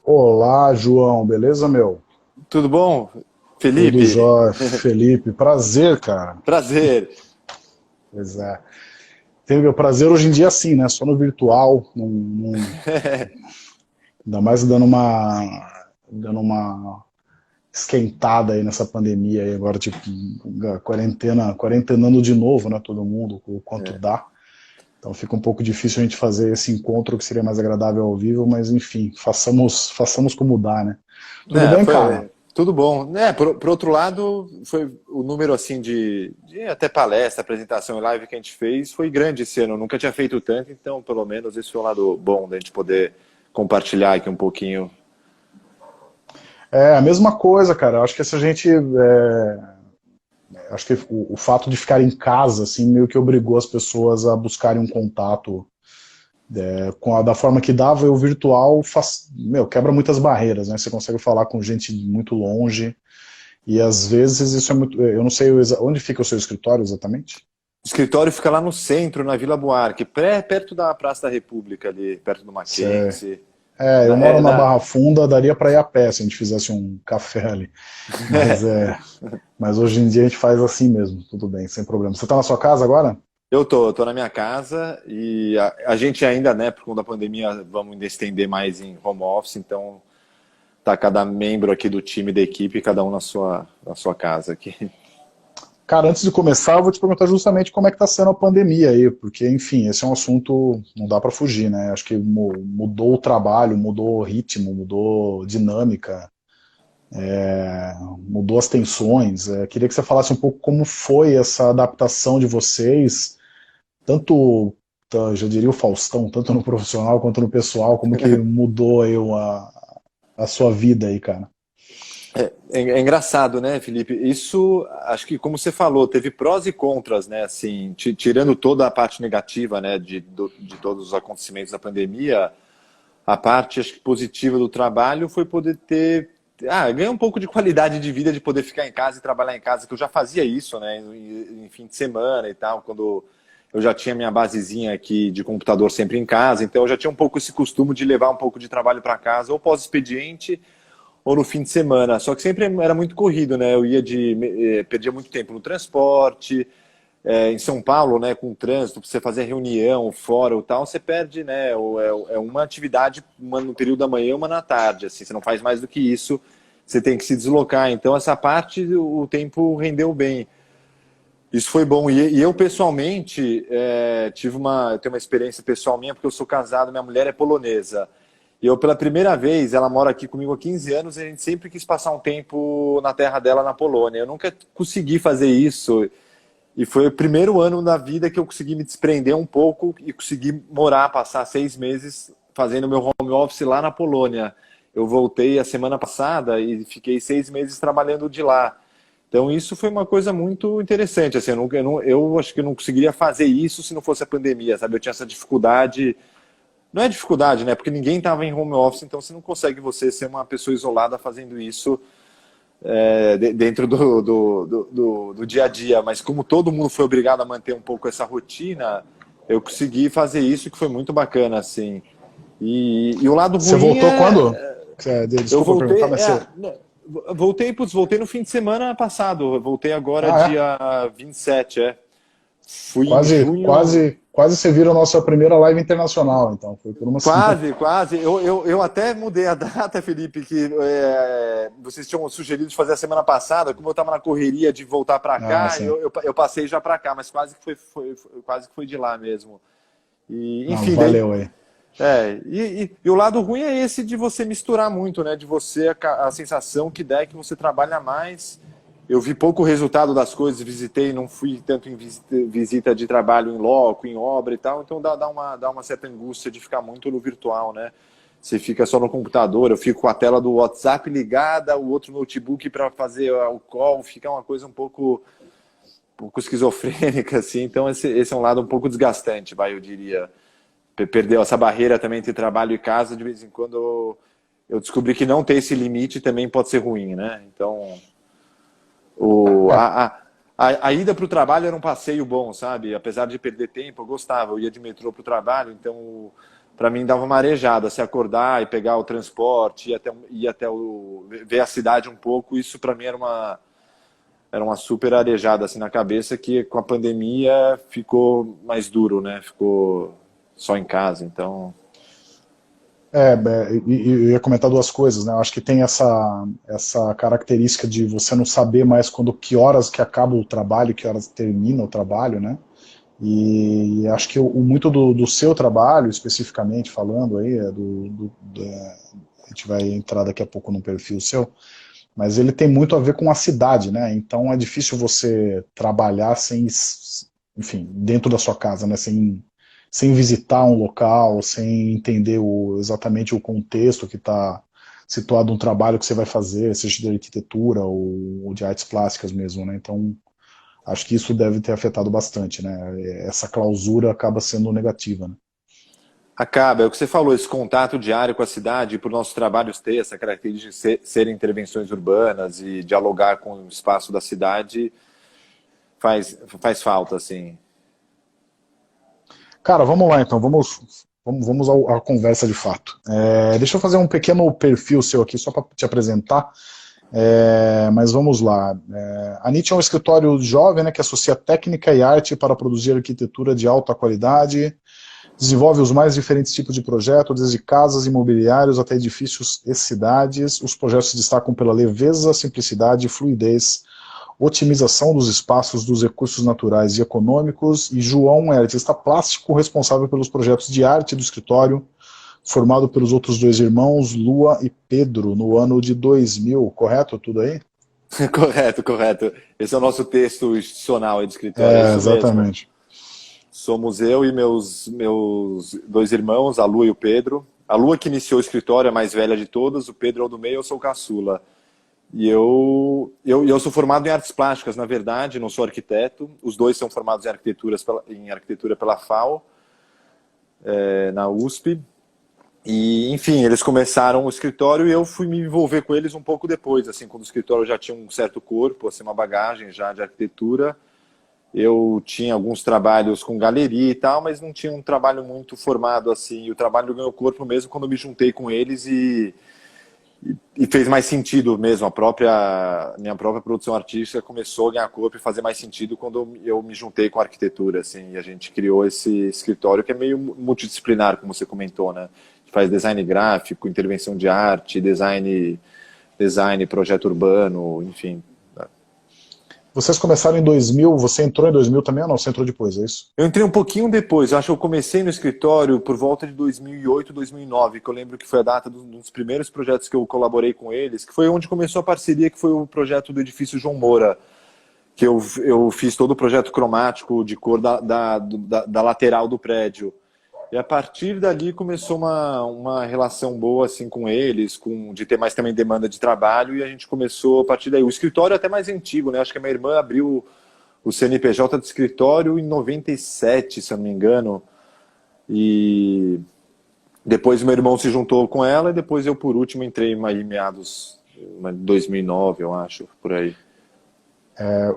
Olá, João, beleza, meu? Tudo bom, Tudo Felipe? jóia, Felipe, prazer, cara. Prazer. Pois é. Teve o prazer hoje em dia assim, né? Só no virtual, ainda mais dando uma esquentada aí nessa pandemia aí agora, tipo, a quarentenando de novo, né? Todo mundo, o quanto dá. Então fica um pouco difícil a gente fazer esse encontro que seria mais agradável ao vivo, mas enfim, façamos como dá, né? Tudo bem, cara? Foi tudo bom. Por outro lado, foi o número assim de até palestra, apresentação e live que a gente fez foi grande esse ano. Eu nunca tinha feito tanto, então pelo menos esse foi o lado bom da gente poder compartilhar aqui um pouquinho. É a mesma coisa, cara. Eu acho que se a gente acho que o fato de ficar em casa, assim, meio que obrigou as pessoas a buscarem um contato da forma que dava, e o virtual quebra muitas barreiras, né? Você consegue falar com gente muito longe, e às vezes isso é muito. Eu não sei onde fica o seu escritório exatamente. O escritório fica lá no centro, na Vila Buarque, perto da Praça da República ali, perto do Cê- Mackenzie. eu Na- moro é, na na- Barra Funda, daria para ir a pé se a gente fizesse um café ali. Mas, mas hoje em dia a gente faz assim mesmo, tudo bem, sem problema. Você está na sua casa agora? Eu tô na minha casa e a gente ainda, né, por conta da pandemia, vamos ainda estender mais em home office, então tá cada membro aqui do time, da equipe, cada um na sua casa aqui. Cara, antes de começar, eu vou te perguntar justamente como é que está sendo a pandemia aí, porque, enfim, esse é um assunto, não dá para fugir, né? Acho que mudou o trabalho, mudou o ritmo, mudou dinâmica, mudou as tensões. Queria que você falasse um pouco como foi essa adaptação de vocês, tanto, já diria o Faustão, tanto no profissional quanto no pessoal, como que mudou aí a sua vida aí, cara. É engraçado, né, Felipe? Isso, acho que como você falou, teve prós e contras, né? Assim, tirando toda a parte negativa, né, de todos os acontecimentos da pandemia, a parte, acho que positiva do trabalho foi poder ganhar um pouco de qualidade de vida, de poder ficar em casa e trabalhar em casa, que eu já fazia isso, né, em fim de semana e tal, quando eu já tinha minha basezinha aqui de computador sempre em casa, então eu já tinha um pouco esse costume de levar um pouco de trabalho para casa, ou pós-expediente, ou no fim de semana. Só que sempre era muito corrido, né? Perdia muito tempo no transporte, em São Paulo, né, com o trânsito, para você fazer reunião fora ou tal, você perde, né, é uma atividade, uma no período da manhã, uma na tarde, assim, você não faz mais do que isso, você tem que se deslocar, então essa parte o tempo rendeu bem. Isso foi bom, e eu pessoalmente eu tenho uma experiência pessoal minha, porque eu sou casado, minha mulher é polonesa, e eu pela primeira vez, ela mora aqui comigo há 15 anos, e a gente sempre quis passar um tempo na terra dela, na Polônia, eu nunca consegui fazer isso, e foi o primeiro ano da vida que eu consegui me desprender um pouco e consegui morar, passar 6 meses fazendo meu home office lá na Polônia. Eu voltei a semana passada e fiquei 6 meses trabalhando de lá. Então isso foi uma coisa muito interessante. Assim, eu acho que eu não conseguiria fazer isso se não fosse a pandemia, sabe? Eu tinha essa dificuldade. Não é dificuldade, né? Porque ninguém estava em home office, então você não consegue você ser uma pessoa isolada fazendo isso dentro do dia a dia, mas como todo mundo foi obrigado a manter um pouco essa rotina, eu consegui fazer isso que foi muito bacana, assim. E o lado Você ruim voltou quando? eu Desculpa perguntar, voltei, mas você. né, voltei no fim de semana passado, eu voltei agora Ah, é? dia 27, fui em Quase, junho. quase, quase você vira a nossa primeira live internacional, então. Foi por uma semana. Quase, quase. Eu até mudei a data, Felipe, que vocês tinham sugerido de fazer a semana passada. Como eu estava na correria de voltar para Ah, cá, sim. eu passei já para cá, mas quase que foi de lá mesmo. E, Não, enfim, daí. valeu aí. E o lado ruim é esse de você misturar muito, né? De você, a sensação que dá é que você trabalha mais. Eu vi pouco resultado das coisas, visitei, não fui tanto em visita de trabalho em loco, em obra e tal, então dá uma certa angústia de ficar muito no virtual, né? Você fica só no computador, eu fico com a tela do WhatsApp ligada, o outro notebook para fazer o call, fica uma coisa um pouco esquizofrênica, assim, então esse é um lado um pouco desgastante, eu diria. Perdeu essa barreira também entre trabalho e casa, de vez em quando eu descobri que não ter esse limite também pode ser ruim, né? Então, o, É, a, a, a ida para o trabalho era um passeio bom, sabe? Apesar de perder tempo, eu gostava. Eu ia de metrô para o trabalho, então para mim dava uma arejada, se acordar e pegar o transporte, ver a cidade um pouco, isso para mim era uma super arejada assim na cabeça, que com a pandemia ficou mais duro, né? Ficou só em casa, então... E eu ia comentar duas coisas, né? Eu acho que tem essa característica de você não saber mais que horas que acaba o trabalho, que horas termina o trabalho, né? E acho que muito do seu trabalho, especificamente falando aí, a gente vai entrar daqui a pouco no perfil seu, mas ele tem muito a ver com a cidade, né? Então é difícil você trabalhar enfim, dentro da sua casa, né? Sem visitar um local, sem entender exatamente o contexto que está situado um trabalho que você vai fazer, seja de arquitetura ou de artes plásticas mesmo, né? Então acho que isso deve ter afetado bastante, né? Essa clausura acaba sendo negativa, né? Acaba, é o que você falou, esse contato diário com a cidade, por nossos trabalhos ter essa característica de serem intervenções urbanas e dialogar com o espaço da cidade, faz falta, assim. Cara, vamos lá então, vamos à conversa de fato. Deixa eu fazer um pequeno perfil seu aqui, só para te apresentar. Mas vamos lá. A NIT é um escritório jovem, né, que associa técnica e arte para produzir arquitetura de alta qualidade, desenvolve os mais diferentes tipos de projetos, desde casas, imobiliários até edifícios e cidades. Os projetos se destacam pela leveza, simplicidade, fluidez, otimização dos espaços, dos recursos naturais e econômicos. E João é artista plástico responsável pelos projetos de arte do escritório, formado pelos outros dois irmãos, Lua e Pedro, no ano de 2000, correto tudo aí? Correto, correto. Esse é o nosso texto institucional aí do escritório, é isso Exatamente. mesmo. Somos eu e meus dois irmãos, a Lua e o Pedro. A Lua que iniciou o escritório, é a mais velha de todas, o Pedro é o do meio, eu sou o caçula. E eu sou formado em artes plásticas, na verdade, não sou arquiteto. Os dois são formados em arquitetura pela FAO, na USP. E, enfim, eles começaram o escritório e eu fui me envolver com eles um pouco depois, assim, quando o escritório já tinha um certo corpo, assim, uma bagagem já de arquitetura. Eu tinha alguns trabalhos com galeria e tal, mas não tinha um trabalho muito formado, assim. E o trabalho ganhou corpo mesmo quando eu me juntei com eles e fez mais sentido mesmo. Minha própria produção artística começou a ganhar corpo e fazer mais sentido quando eu me juntei com a arquitetura, assim, e a gente criou esse escritório que é meio multidisciplinar, como você comentou, né? Faz design gráfico, intervenção de arte, design, projeto urbano, enfim. Vocês começaram em 2000, você entrou em 2000 também ou não? Você entrou depois, é isso? Eu entrei um pouquinho depois, eu acho que eu comecei no escritório por volta de 2008, 2009, que eu lembro que foi a data dos primeiros projetos que eu colaborei com eles, que foi onde começou a parceria, que foi o projeto do edifício João Moura, que eu fiz todo o projeto cromático de cor da lateral do prédio. E a partir dali começou uma relação boa assim com eles, de ter mais também demanda de trabalho, e a gente começou a partir daí. O escritório é até mais antigo, né? Acho que a minha irmã abriu o CNPJ do escritório em 97, se eu não me engano. E depois meu irmão se juntou com ela e depois eu, por último, entrei em meados de 2009, eu acho, por aí.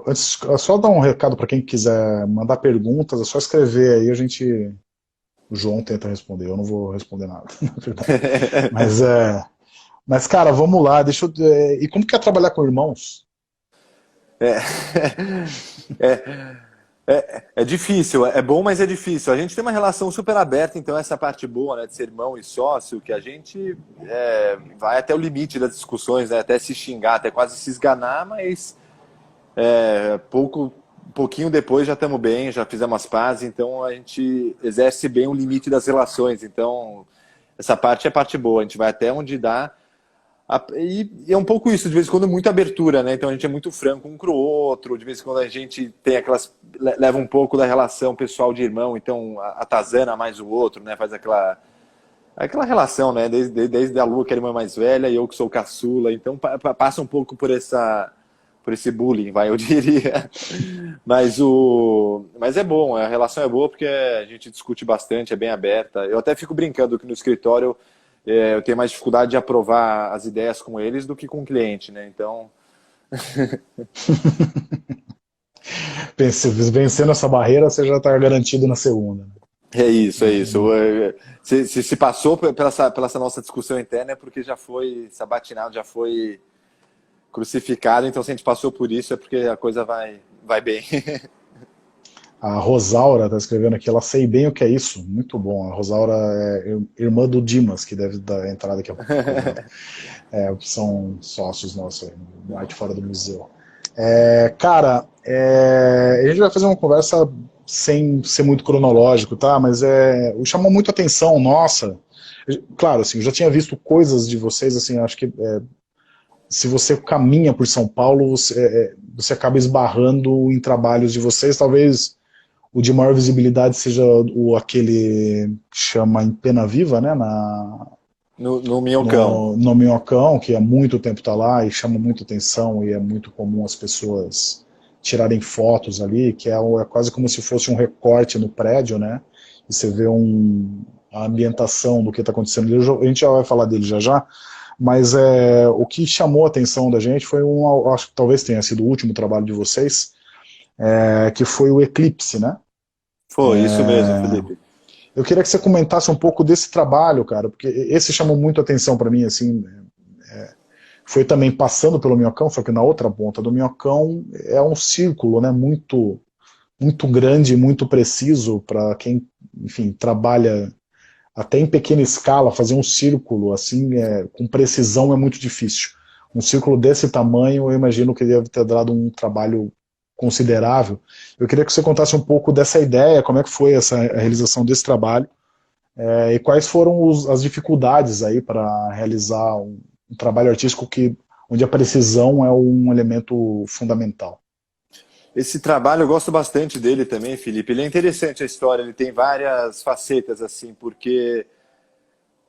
Antes, só dar um recado para quem quiser mandar perguntas, é só escrever aí, o João tenta responder, eu não vou responder nada, na verdade. Mas cara, vamos lá, e como que é trabalhar com irmãos? É, é difícil, é bom, mas é difícil. A gente tem uma relação super aberta, então essa parte boa, né, de ser irmão e sócio, que a gente vai até o limite das discussões, né, até se xingar, até quase se esganar, mas um pouquinho depois já estamos bem, já fizemos as pazes, então a gente exerce bem o limite das relações. Então essa parte é parte boa, a gente vai até onde dá. E é um pouco isso, de vez em quando muita abertura, né? Então a gente é muito franco um com o outro, de vez em quando a gente tem leva um pouco da relação pessoal de irmão, então atazana mais o outro, né? Faz aquela relação, né? Desde a Lu, que é a irmã mais velha, e eu que sou o caçula, então passa um pouco por esse bullying, eu diria. Mas é bom, a relação é boa porque a gente discute bastante, é bem aberta. Eu até fico brincando que no escritório eu tenho mais dificuldade de aprovar as ideias com eles do que com o cliente, né? Então... Vencendo essa barreira, você já está garantido na segunda. É isso, é isso. Se passou pela essa nossa discussão interna é porque já foi sabatinado, já foi crucificado, então se a gente passou por isso é porque a coisa vai bem. A Rosaura está escrevendo aqui, ela sei bem o que é isso. Muito bom. A Rosaura é irmã do Dimas, que deve dar entrada aqui a pouco. São sócios nossos aí, no Arte Fora do Museu. Cara, a gente vai fazer uma conversa sem ser muito cronológico, tá? Mas chamou muito a atenção, nossa. Claro, assim, eu já tinha visto coisas de vocês, assim, acho que se você caminha por São Paulo, você acaba esbarrando em trabalhos de vocês, talvez o de maior visibilidade seja aquele que chama Em Pena Viva, né, No Minhocão. no Minhocão, que há muito tempo está lá e chama muita atenção e é muito comum as pessoas tirarem fotos ali, que é quase como se fosse um recorte no prédio, né, e você vê a ambientação do que está acontecendo ali. A gente já vai falar dele já já, mas o que chamou a atenção da gente foi acho que talvez tenha sido o último trabalho de vocês, que foi o Eclipse, né? Foi, isso mesmo, Felipe. Eu queria que você comentasse um pouco desse trabalho, cara, porque esse chamou muito a atenção para mim, assim, foi também passando pelo Minhocão, só que na outra ponta do Minhocão é um círculo, né, muito, muito grande, muito preciso para quem, enfim, trabalha até em pequena escala, fazer um círculo assim, com precisão é muito difícil. Um círculo desse tamanho, eu imagino que deve ter dado um trabalho considerável. Eu queria que você contasse um pouco dessa ideia, como é que foi a realização desse trabalho, e quais foram as dificuldades aí para realizar um trabalho artístico onde a precisão é um elemento fundamental. Esse trabalho eu gosto bastante dele também, Felipe. Ele é interessante a história, ele tem várias facetas, assim, porque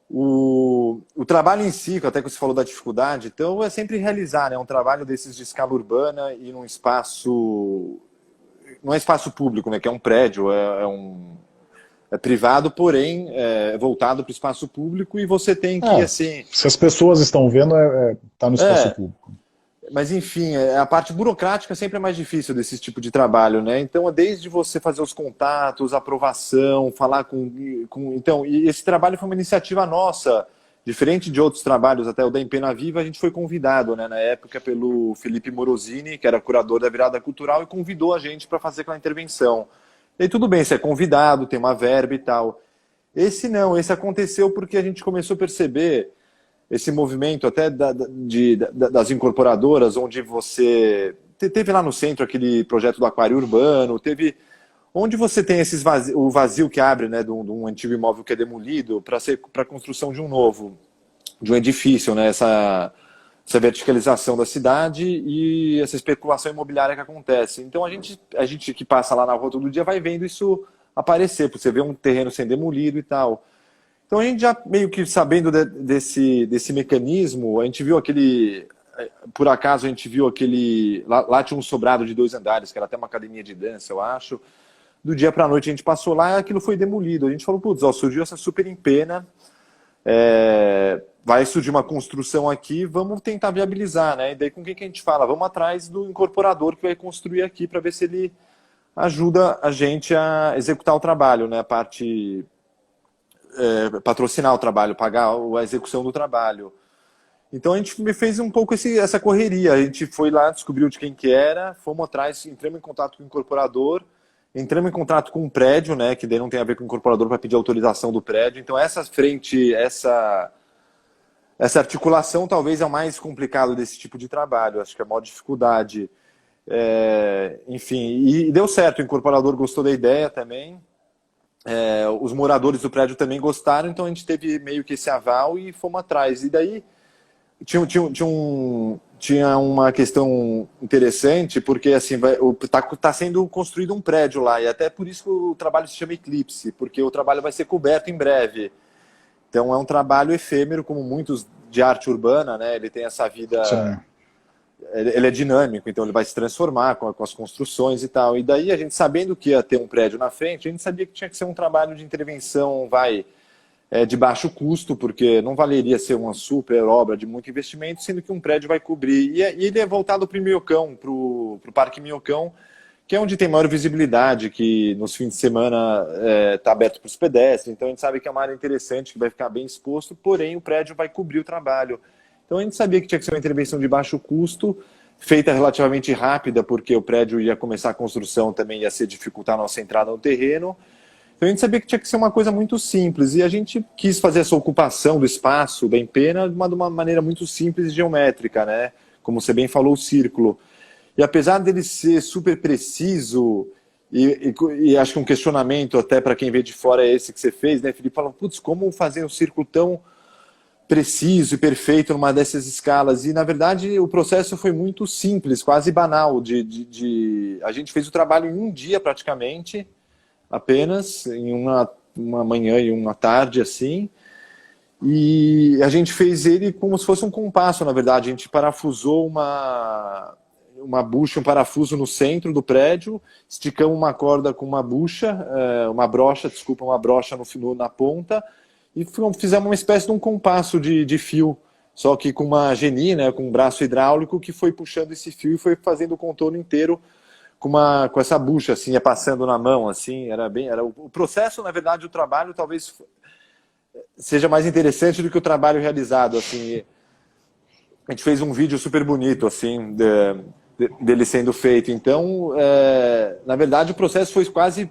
o trabalho em si, até que você falou da dificuldade, então é sempre realizar, né? Um trabalho desses de escala urbana e num espaço, não é espaço público, né? Que é um prédio, é privado, porém voltado para o espaço público e você tem que, assim... Se as pessoas estão vendo, tá no espaço público. Mas, enfim, a parte burocrática sempre é mais difícil desse tipo de trabalho, né? Então, desde você fazer os contatos, aprovação, falar Então, e esse trabalho foi uma iniciativa nossa, diferente de outros trabalhos, até o da Em Pena Viva, a gente foi convidado, né, na época, pelo Felipe Morosini, que era curador da Virada Cultural, e convidou a gente para fazer aquela intervenção. E aí, tudo bem, você é convidado, tem uma verba e tal. Esse não, esse aconteceu porque a gente começou a perceber esse movimento até das incorporadoras, onde você... Teve lá no centro aquele projeto do aquário urbano, onde você tem o vazio que abre, né, de um antigo imóvel que é demolido para a construção de um novo, de um edifício, né, essa verticalização da cidade e essa especulação imobiliária que acontece. Então a gente que passa lá na rua todo dia vai vendo isso aparecer, você vê um terreno sendo demolido e tal. Então a gente já meio que sabendo desse mecanismo, a gente viu por acaso a gente viu lá tinha um sobrado de 2 andares, que era até uma academia de dança, eu acho. Do dia para a noite a gente passou lá e aquilo foi demolido. A gente falou, putz, surgiu essa super empena, vai surgir uma construção aqui, vamos tentar viabilizar, né? E daí com quem que a gente fala? Vamos atrás do incorporador que vai construir aqui para ver se ele ajuda a gente a executar o trabalho, né? A parte... patrocinar o trabalho, pagar a execução do trabalho. Então a gente fez um pouco essa correria, a gente foi lá, descobriu de quem que era, fomos atrás, entramos em contato com o incorporador, entramos em contato com o prédio, né, que daí não tem a ver com o incorporador para pedir autorização do prédio. Então essa articulação talvez é o mais complicado desse tipo de trabalho, acho que é a maior dificuldade. Enfim, e deu certo, o incorporador gostou da ideia também. Os moradores do prédio também gostaram, então a gente teve meio que esse aval e fomos atrás. E daí tinha uma questão interessante, porque assim, tá sendo construído um prédio lá, e até por isso que o trabalho se chama Eclipse, porque o trabalho vai ser coberto em breve. Então é um trabalho efêmero, como muitos de arte urbana, né? Ele tem essa vida... Sim. Ele é dinâmico, então ele vai se transformar com as construções e tal. E daí a gente, sabendo que ia ter um prédio na frente, a gente sabia que tinha que ser um trabalho de intervenção, de baixo custo, porque não valeria ser uma super obra de muito investimento, sendo que um prédio vai cobrir. E ele é voltado para o Minhocão, para o Parque Minhocão, que é onde tem maior visibilidade, que nos fins de semana está aberto para os pedestres, então a gente sabe que é uma área interessante, que vai ficar bem exposto, porém o prédio vai cobrir o trabalho. Então a gente sabia que tinha que ser uma intervenção de baixo custo, feita relativamente rápida, porque o prédio ia começar a construção, também ia se dificultar a nossa entrada no terreno. Então a gente sabia que tinha que ser uma coisa muito simples, e a gente quis fazer essa ocupação do espaço da empena de uma maneira muito simples e geométrica, né? Como você bem falou, o círculo. E apesar dele ser super preciso, e acho que um questionamento até para quem vê de fora é esse que você fez, né, Felipe? Falam, putz, como fazer um círculo tão preciso e perfeito numa dessas escalas? E, na verdade, o processo foi muito simples, quase banal. A gente fez o trabalho em um dia, praticamente, apenas, em uma manhã e uma tarde, assim. E a gente fez ele como se fosse um compasso, na verdade. A gente parafusou uma bucha, um parafuso no centro do prédio, esticamos uma corda com uma brocha na ponta, e fizemos uma espécie de um compasso de fio, só que com uma genie, né, com um braço hidráulico que foi puxando esse fio e foi fazendo o contorno inteiro com essa bucha, assim, ia passando na mão, assim, o processo, na verdade, o trabalho talvez seja mais interessante do que o trabalho realizado, assim. A gente fez um vídeo super bonito, assim, dele sendo feito. Então, na verdade, o processo foi quase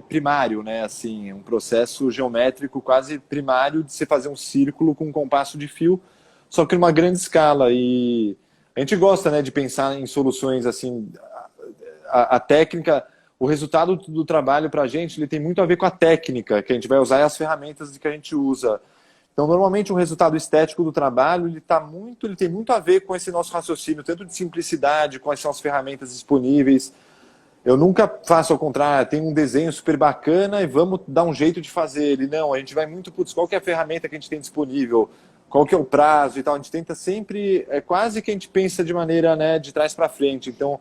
primário, né? Assim, um processo geométrico quase primário de você fazer um círculo com um compasso de fio, só que numa grande escala. E a gente gosta, né, de pensar em soluções assim. A técnica, o resultado do trabalho para a gente, ele tem muito a ver com a técnica que a gente vai usar e as ferramentas que a gente usa. Então, normalmente, o resultado estético do trabalho ele tem muito a ver com esse nosso raciocínio, tanto de simplicidade, quais são as ferramentas disponíveis. Eu nunca faço ao contrário, tem um desenho super bacana e vamos dar um jeito de fazer ele. Não, a gente vai muito, putz, qual que é a ferramenta que a gente tem disponível, qual que é o prazo e tal. A gente tenta sempre, quase que a gente pensa de maneira, né, de trás para frente. Então,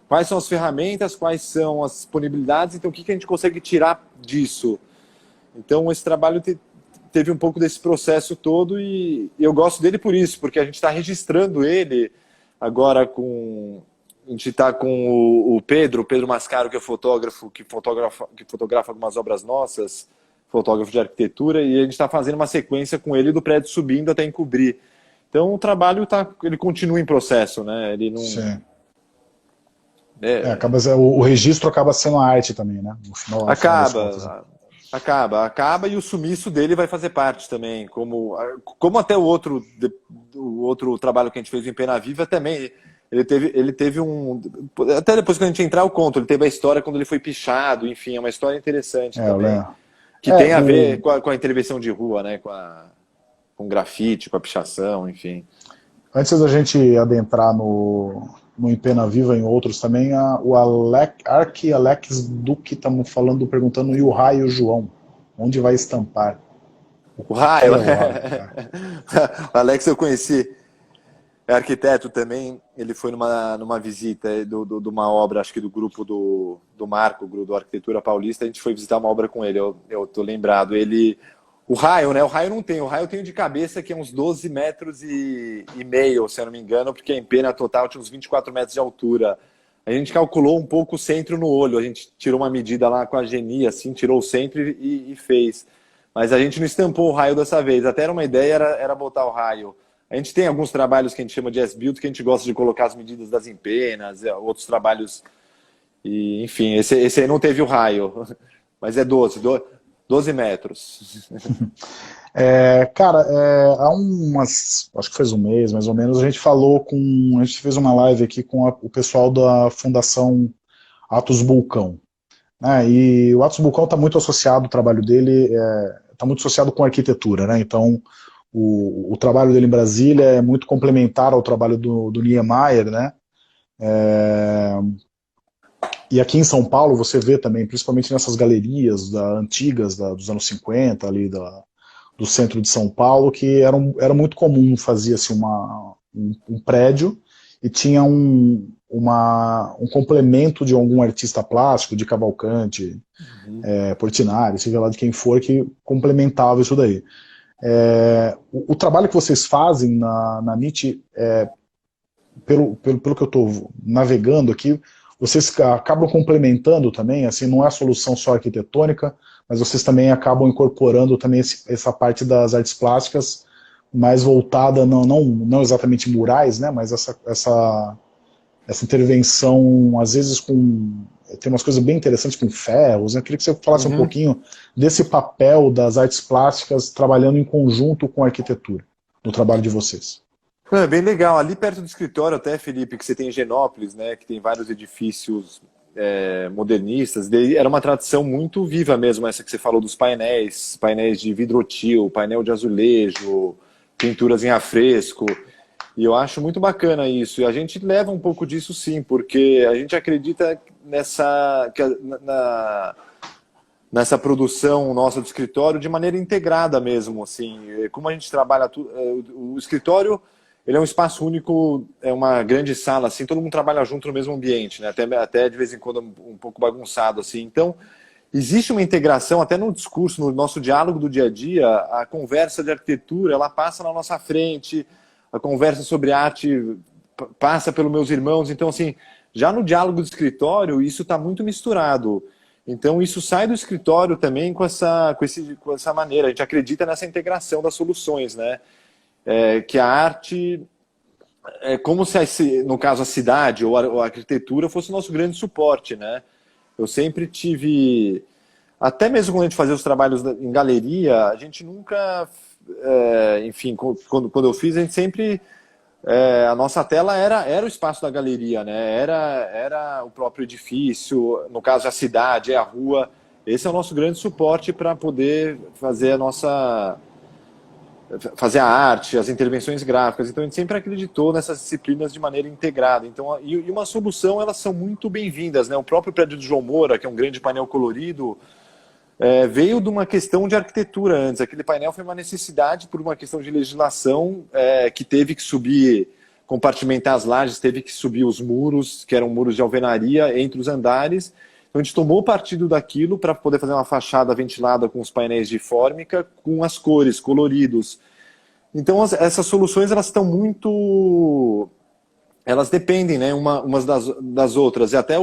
quais são as ferramentas, quais são as disponibilidades, então o que a gente consegue tirar disso. Então, esse trabalho teve um pouco desse processo todo e eu gosto dele por isso, porque a gente está registrando ele agora a gente está com o Pedro Mascaro, que é fotógrafo, que fotografa algumas obras nossas, fotógrafo de arquitetura, e a gente está fazendo uma sequência com ele do prédio subindo até encobrir. Então o trabalho ele continua em processo, né? Ele não... Sim. O registro acaba sendo a arte também, né? No final, Acaba e o sumiço dele vai fazer parte também, como até o outro trabalho que a gente fez em Pena Viva também, ele teve até depois que a gente entrar eu conto, ele teve a história quando ele foi pichado, enfim, é uma história interessante também, que tem a ver com a intervenção de rua, né, com grafite, com a pichação, enfim. Antes da gente adentrar no Em Pena Viva, em outros também, o Alex Duque está perguntando, e o Raio João, onde vai estampar? O Raio? O Alex eu conheci, é arquiteto também, ele foi numa visita de uma obra, acho que do grupo do Marco, do Arquitetura Paulista, a gente foi visitar uma obra com ele, eu tô lembrado, o Raio, né? O Raio não tem. O Raio eu tenho de cabeça que é uns 12 metros e meio, se eu não me engano, porque a empena total tinha uns 24 metros de altura. A gente calculou um pouco o centro no olho. A gente tirou uma medida lá com a genia, assim, tirou o centro e fez. Mas a gente não estampou o Raio dessa vez. Até era uma ideia, era botar o Raio. A gente tem alguns trabalhos que a gente chama de S-Build, que a gente gosta de colocar as medidas das empenas, outros trabalhos. E, enfim, esse aí não teve o Raio. Mas é 12 metros. Cara, há acho que faz um mês, mais ou menos, a gente fez uma live aqui com o pessoal da Fundação Atos Bulcão. Né? E o Atos Bulcão está muito associado, o trabalho dele está muito associado com arquitetura, né? Então, o trabalho dele em Brasília é muito complementar ao trabalho do Niemeyer, né? E aqui em São Paulo você vê também, principalmente nessas galerias antigas dos anos 50, ali do centro de São Paulo, que era muito comum, fazia-se um prédio e tinha um complemento de algum artista plástico, de Cavalcante, Portinari, seja lá de quem for, que complementava isso daí. O trabalho que vocês fazem na NIT, pelo que eu estou navegando aqui, vocês acabam complementando também, assim, não é a solução só arquitetônica, mas vocês também acabam incorporando também essa parte das artes plásticas mais voltada, não exatamente murais, né, mas essa intervenção, às vezes tem umas coisas bem interessantes com ferros, né? Eu queria que você falasse um Uhum. pouquinho desse papel das artes plásticas trabalhando em conjunto com a arquitetura, no trabalho de vocês. É bem legal. Ali perto do escritório até, Felipe, que você tem em Genópolis, né, que tem vários edifícios modernistas, era uma tradição muito viva mesmo, essa que você falou dos painéis de vidrotil, painel de azulejo, pinturas em afresco. E eu acho muito bacana isso. E a gente leva um pouco disso sim, porque a gente acredita nessa produção nossa do escritório de maneira integrada mesmo. Assim, como a gente trabalha, o escritório ele é um espaço único, é uma grande sala, assim, todo mundo trabalha junto no mesmo ambiente, né? Até de vez em quando um pouco bagunçado, assim. Então, existe uma integração, até no discurso, no nosso diálogo do dia a dia, a conversa de arquitetura, ela passa na nossa frente, a conversa sobre arte passa pelos meus irmãos. Então, assim, já no diálogo do escritório, isso está muito misturado. Então, isso sai do escritório também com essa maneira. A gente acredita nessa integração das soluções, né? Que a arte é como se, no caso, a cidade ou a arquitetura fosse o nosso grande suporte, né? Eu sempre tive, até mesmo quando a gente fazia os trabalhos em galeria, a gente nunca, enfim, quando eu fiz, a gente sempre, a nossa tela era o espaço da galeria, né? Era o próprio edifício, no caso a cidade, a rua. Esse é o nosso grande suporte para poder fazer a arte, as intervenções gráficas. Então a gente sempre acreditou nessas disciplinas de maneira integrada. Então, e uma solução, elas são muito bem-vindas, né? O próprio prédio do João Moura, que é um grande painel colorido, veio de uma questão de arquitetura antes. Aquele painel foi uma necessidade por uma questão de legislação, que teve que subir, compartimentar as lajes, teve que subir os muros, que eram muros de alvenaria, entre os andares. Então a gente tomou partido daquilo para poder fazer uma fachada ventilada com os painéis de fórmica, com as cores, coloridos. Então essas soluções, elas estão muito... Elas dependem, né, umas das outras. E até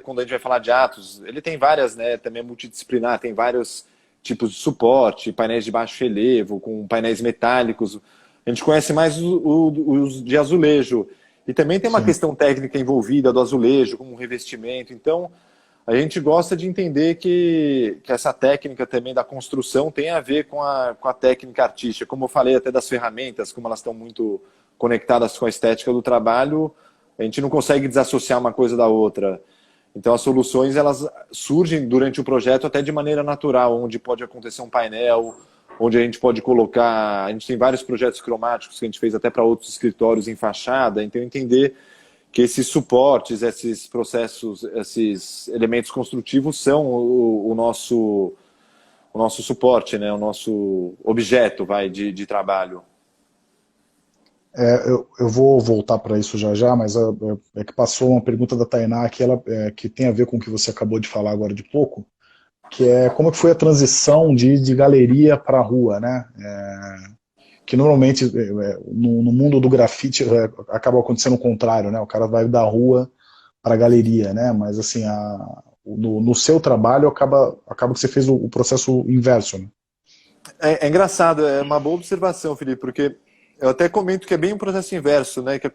quando a gente vai falar de Atos, ele tem várias, né, também é multidisciplinar, tem vários tipos de suporte, painéis de baixo relevo, com painéis metálicos. A gente conhece mais os de azulejo. E também tem uma questão técnica envolvida do azulejo, como um revestimento. Então, a gente gosta de entender que essa técnica também da construção tem a ver com a técnica artística. Como eu falei até das ferramentas, como elas estão muito conectadas com a estética do trabalho, a gente não consegue desassociar uma coisa da outra. Então as soluções, elas surgem durante o projeto até de maneira natural, onde pode acontecer um painel, onde a gente pode colocar... A gente tem vários projetos cromáticos que a gente fez até para outros escritórios em fachada, então entender que esses suportes, esses processos, esses elementos construtivos são o nosso suporte, né? O nosso objeto de trabalho. Eu vou voltar para isso já já, mas é que passou uma pergunta da Tainá que, que tem a ver com o que você acabou de falar agora de pouco, que é como que foi a transição de galeria para a rua, né? Que normalmente no mundo do grafite acaba acontecendo o contrário, né? O cara vai da rua para a galeria, né? Mas assim, no seu trabalho acaba que você fez o processo inverso, né? É engraçado, é uma boa observação, Felipe, porque eu até comento que é bem um processo inverso, né? Que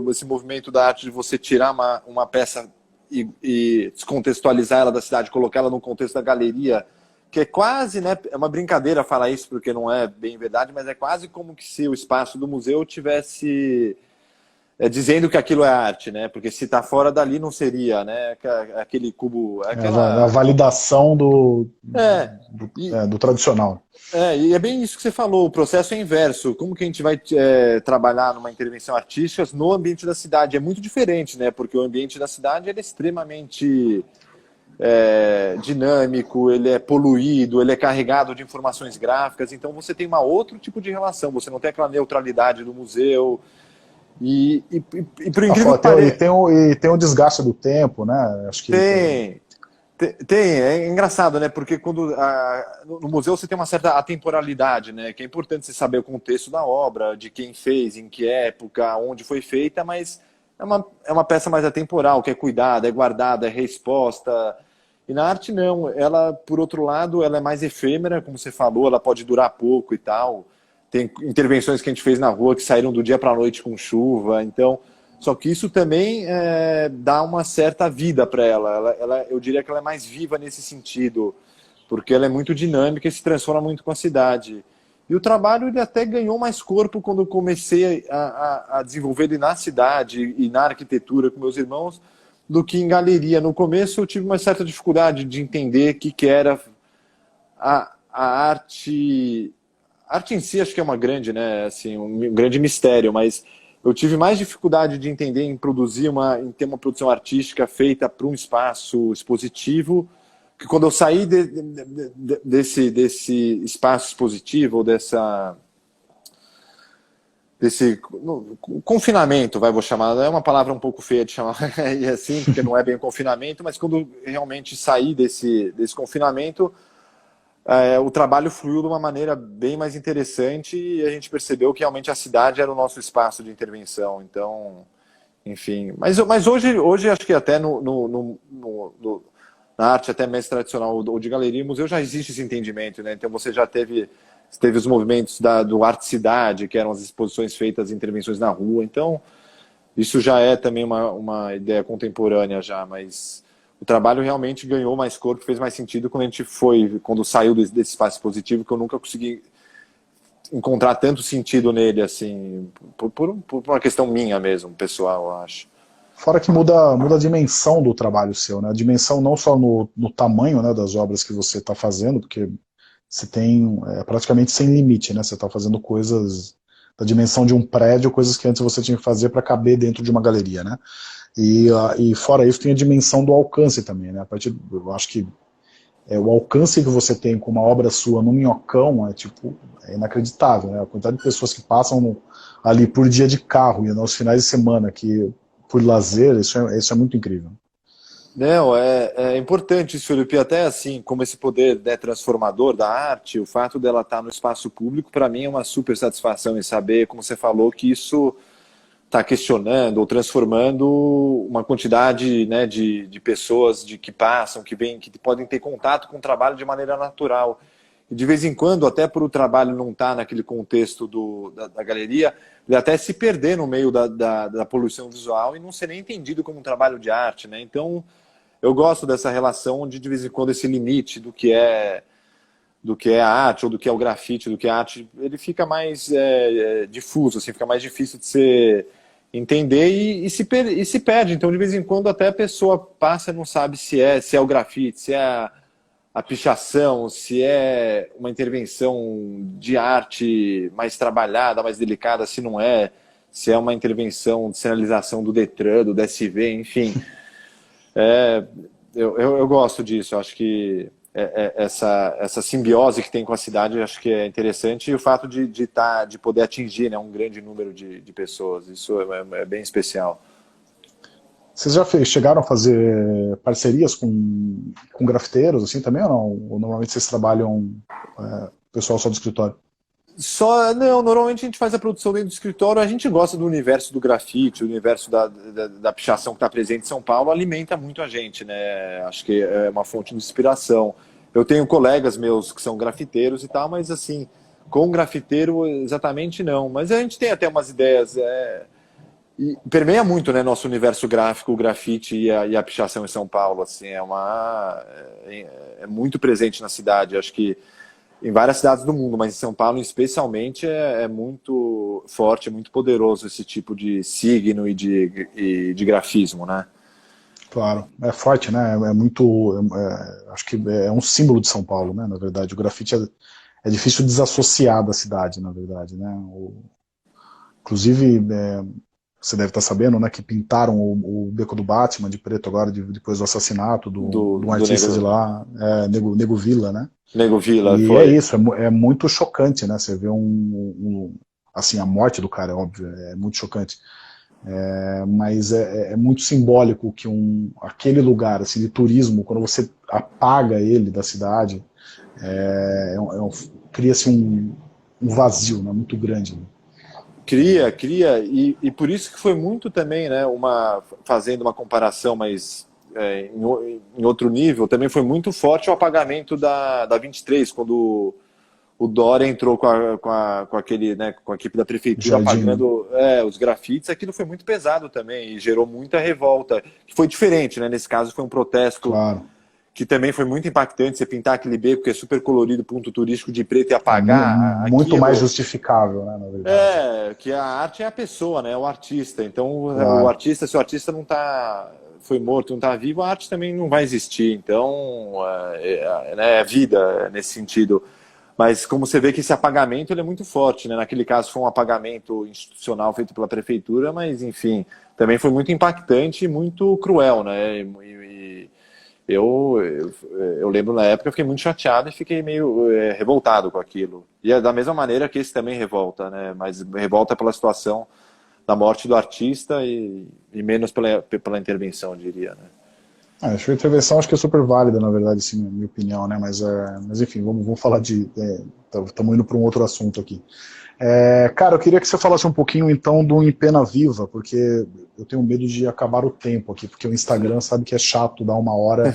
esse movimento da arte de você tirar uma peça e descontextualizar ela da cidade, colocar ela no contexto da galeria, que é quase, né, é uma brincadeira falar isso, porque não é bem verdade, mas é quase como que se o espaço do museu tivesse dizendo que aquilo é arte, né? Porque se está fora dali não seria, né? Aquele cubo... A validação do tradicional. E é bem isso que você falou, o processo é inverso. Como que a gente vai trabalhar numa intervenção artística no ambiente da cidade? É muito diferente, né? Porque o ambiente da cidade ele é extremamente... dinâmico, ele é poluído, ele é carregado de informações gráficas, então você tem outro tipo de relação, você não tem aquela neutralidade do museu, e por incrível que pareça... E tem o desgaste do tempo, né? Acho que é engraçado, né? Porque no museu você tem uma certa atemporalidade, né? Que é importante você saber o contexto da obra, de quem fez, em que época, onde foi feita, mas é uma peça mais atemporal, que é cuidada, é guardada, é reexposta. E na arte não, ela, por outro lado, ela é mais efêmera, como você falou, ela pode durar pouco e tal. Tem intervenções que a gente fez na rua que saíram do dia para a noite com chuva, então... Só que isso também dá uma certa vida para ela. Eu diria que ela é mais viva nesse sentido, porque ela é muito dinâmica e se transforma muito com a cidade. E o trabalho ele até ganhou mais corpo quando eu comecei a desenvolver ele na cidade e na arquitetura com meus irmãos, do que em galeria. No começo eu tive uma certa dificuldade de entender o que era a arte. A arte em si acho que é uma grande, né, assim, um grande mistério, mas eu tive mais dificuldade de entender em em ter uma produção artística feita para um espaço expositivo, que quando eu saí desse espaço expositivo, ou desse confinamento, vou chamar, é uma palavra um pouco feia de chamar assim, porque não é bem um confinamento, mas quando realmente saí desse confinamento, o trabalho fluiu de uma maneira bem mais interessante e a gente percebeu que realmente a cidade era o nosso espaço de intervenção. Então, enfim. Mas hoje acho que até na arte até mais tradicional ou de galeria e museu já existe esse entendimento, né? Então você já teve os movimentos do Arte Cidade, que eram as exposições feitas, intervenções na rua. Então, isso já é também uma ideia contemporânea já, mas... O trabalho realmente ganhou mais corpo, fez mais sentido quando saiu desse espaço positivo, que eu nunca consegui encontrar tanto sentido nele, assim, por uma questão minha mesmo, pessoal, eu acho. Fora que muda a dimensão do trabalho seu, né? A dimensão não só no tamanho, né, das obras que você está fazendo, porque você tem praticamente sem limite, né? Você está fazendo coisas da dimensão de um prédio, coisas que antes você tinha que fazer para caber dentro de uma galeria, né? E fora isso tem a dimensão do alcance também, né? Eu acho que o alcance que você tem com uma obra sua no Minhocão é inacreditável, né? A quantidade de pessoas que passam ali por dia de carro e nos finais de semana que por lazer, isso é muito incrível. Não, é importante isso, Felipe, até assim, como esse poder, né, transformador da arte, o fato dela estar no espaço público, para mim é uma super satisfação em saber, como você falou, que isso está questionando ou transformando uma quantidade, né, de pessoas que passam, que vêm, que podem ter contato com o trabalho de maneira natural. E de vez em quando, até por o trabalho não estar naquele contexto da galeria, ele até se perder no meio da poluição visual e não ser nem entendido como um trabalho de arte, né? Então, eu gosto dessa relação onde de vez em quando esse limite do que é a arte, ou do que é o grafite, do que é a arte, ele fica mais difuso, assim, fica mais difícil de ser entender e se perde. Então, de vez em quando, até a pessoa passa e não sabe se é o grafite, se é a pichação, se é uma intervenção de arte mais trabalhada, mais delicada, se não é, se é uma intervenção de sinalização do Detran, do DSV, enfim. Eu gosto disso, eu acho que essa simbiose que tem com a cidade, eu acho que é interessante, e o fato de poder atingir, né, um grande número de pessoas, isso é bem especial. Vocês já chegaram a fazer parcerias com grafiteiros, assim, também, ou não? Ou normalmente vocês trabalham pessoal só do escritório? Não, normalmente a gente faz a produção dentro do escritório, a gente gosta do universo do grafite, o universo da pichação que está presente em São Paulo, alimenta muito a gente, né? Acho que é uma fonte de inspiração. Eu tenho colegas meus que são grafiteiros e tal, mas assim, com grafiteiro exatamente não. Mas a gente tem até umas ideias, e permeia muito, né, nosso universo gráfico, o grafite e a pichação em São Paulo, assim, é muito presente na cidade, acho que em várias cidades do mundo, mas em São Paulo especialmente é muito forte, é muito poderoso esse tipo de signo e de grafismo, né? Claro, é forte, né? Acho que é um símbolo de São Paulo, né? Na verdade, o grafite é difícil desassociar da cidade, na verdade, né? Inclusive, você deve estar sabendo, né, que pintaram o Beco do Batman de preto agora, depois do assassinato de um artista de lá, Nego Villa, né? Nego Villa, e foi. É isso, é muito chocante, né? Você vê assim, a morte do cara, é óbvio, é muito chocante. Mas é muito simbólico que aquele lugar assim, de turismo, quando você apaga ele da cidade, cria-se um vazio, né, muito grande. Né? Cria, e por isso que foi muito também, né, fazendo uma comparação, mas em outro nível, também foi muito forte o apagamento da 23, quando o Dória entrou com aquele, né, com a equipe da prefeitura Jardim, né? apagando os grafites. Aquilo foi muito pesado também e gerou muita revolta, que foi diferente, né? Nesse caso foi um protesto Claro. que também foi muito impactante, você pintar aquele beco que é super colorido, ponto turístico de preto, e apagar Muito mais aquilo. justificável, né, na verdade. Que a arte é a pessoa, né? O artista. Então, Claro. se o artista não foi morto, não está vivo, a arte também não vai existir. Então, é vida nesse sentido. Mas como você vê que esse apagamento ele é muito forte, né? Naquele caso foi um apagamento institucional feito pela prefeitura, mas enfim, também foi muito impactante e muito cruel, né? Eu lembro na época, eu fiquei muito chateado e fiquei meio revoltado com aquilo. E é da mesma maneira que esse também revolta, né? Mas revolta pela situação da morte do artista e menos pela intervenção, eu diria, né? Acho que a intervenção acho que é super válida, na verdade, assim, na minha opinião, né? Mas enfim, vamos falar de. Estamos indo para um outro assunto aqui. Cara, eu queria que você falasse um pouquinho então do Em Pena Viva, porque eu tenho medo de acabar o tempo aqui, porque o Instagram sabe que é chato, dá uma hora,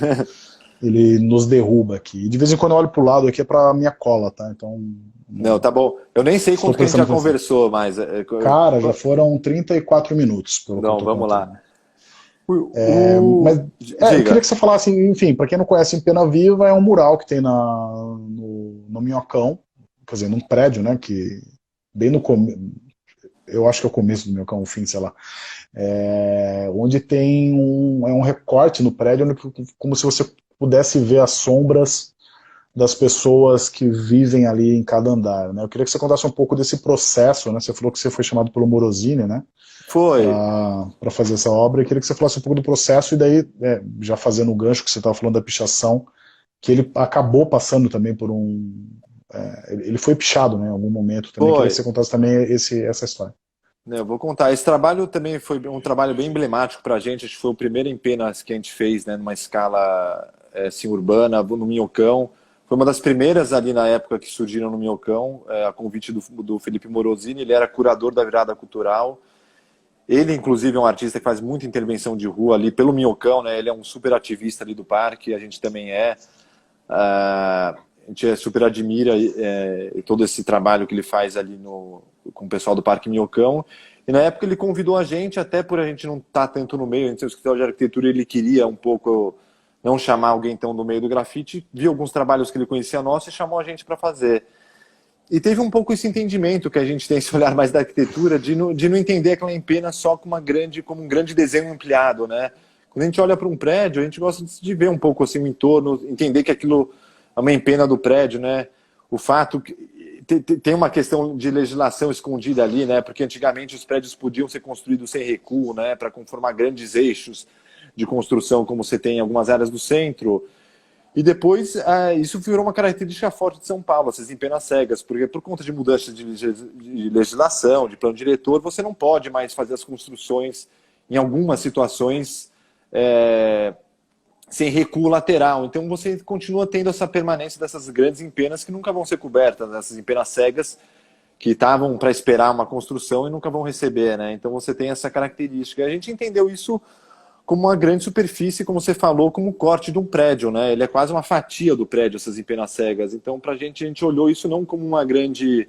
ele nos derruba aqui. E de vez em quando eu olho pro lado aqui é pra minha cola, tá? Então. Não, tá bom. Eu nem sei Estou quanto que a gente já prestando atenção. conversou, mas. Cara, já foram 34 minutos, pelo que eu Não, tô vamos contando. lá. Mas eu queria Diga. que você falasse, enfim, para quem não conhece, em Pena Viva é um mural que tem no Minhocão, quer dizer, num prédio, né, que bem no começo, eu acho que é o começo do Minhocão, o fim, sei lá, onde tem um recorte no prédio, como se você pudesse ver as sombras das pessoas que vivem ali em cada andar, né? Eu queria que você contasse um pouco desse processo, né? Você falou que você foi chamado pelo Morosini, né? Foi. Para fazer essa obra. Eu queria que você falasse um pouco do processo e daí, já fazendo o gancho que você estava falando da pichação, que ele acabou passando também por ele foi pichado, né, em algum momento também. Eu queria que Foi. você contasse também essa história. Eu vou contar. Esse trabalho também foi um trabalho bem emblemático para a gente. Acho que foi o primeiro em Penas que a gente fez, né, numa escala assim, urbana, no Minhocão. Foi uma das primeiras ali na época que surgiram no Minhocão, a convite do Felipe Morosini. Ele era curador da virada cultural. Ele, inclusive, é um artista que faz muita intervenção de rua ali pelo Minhocão, né? Ele é um super ativista ali do parque, a gente também é. A gente super admira todo esse trabalho que ele faz ali com o pessoal do Parque Minhocão. E na época ele convidou a gente, até por a gente não estar tanto no meio, a gente tem o escritório de arquitetura, ele queria um pouco não chamar alguém tão no meio do grafite, viu alguns trabalhos que ele conhecia nosso e chamou a gente para fazer. E teve um pouco esse entendimento que a gente tem, esse olhar mais da arquitetura, de não entender aquela empena só como um grande desenho ampliado, né? Quando a gente olha para um prédio, a gente gosta de ver um pouco assim o entorno, entender que aquilo é uma empena do prédio, né? O fato que tem uma questão de legislação escondida ali, né? Porque antigamente os prédios podiam ser construídos sem recuo, né? Para conformar grandes eixos de construção, como você tem em algumas áreas do centro. E depois, isso virou uma característica forte de São Paulo, essas empenas cegas, porque por conta de mudanças de legislação, de plano diretor, você não pode mais fazer as construções, em algumas situações, sem recuo lateral. Então você continua tendo essa permanência dessas grandes empenas que nunca vão ser cobertas, essas empenas cegas que estavam para esperar uma construção e nunca vão receber, né? Então você tem essa característica. A gente entendeu isso como uma grande superfície, como você falou, como o corte de um prédio, né? Ele é quase uma fatia do prédio, essas empenas cegas. Então, para a gente olhou isso não como uma grande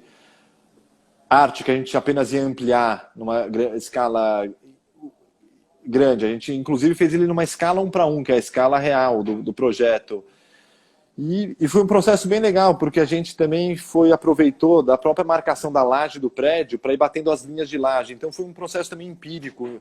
arte que a gente apenas ia ampliar numa escala grande. A gente, inclusive, fez ele numa escala 1:1, que é a escala real do projeto. E foi um processo bem legal, porque a gente também aproveitou da própria marcação da laje do prédio para ir batendo as linhas de laje. Então, foi um processo também empírico,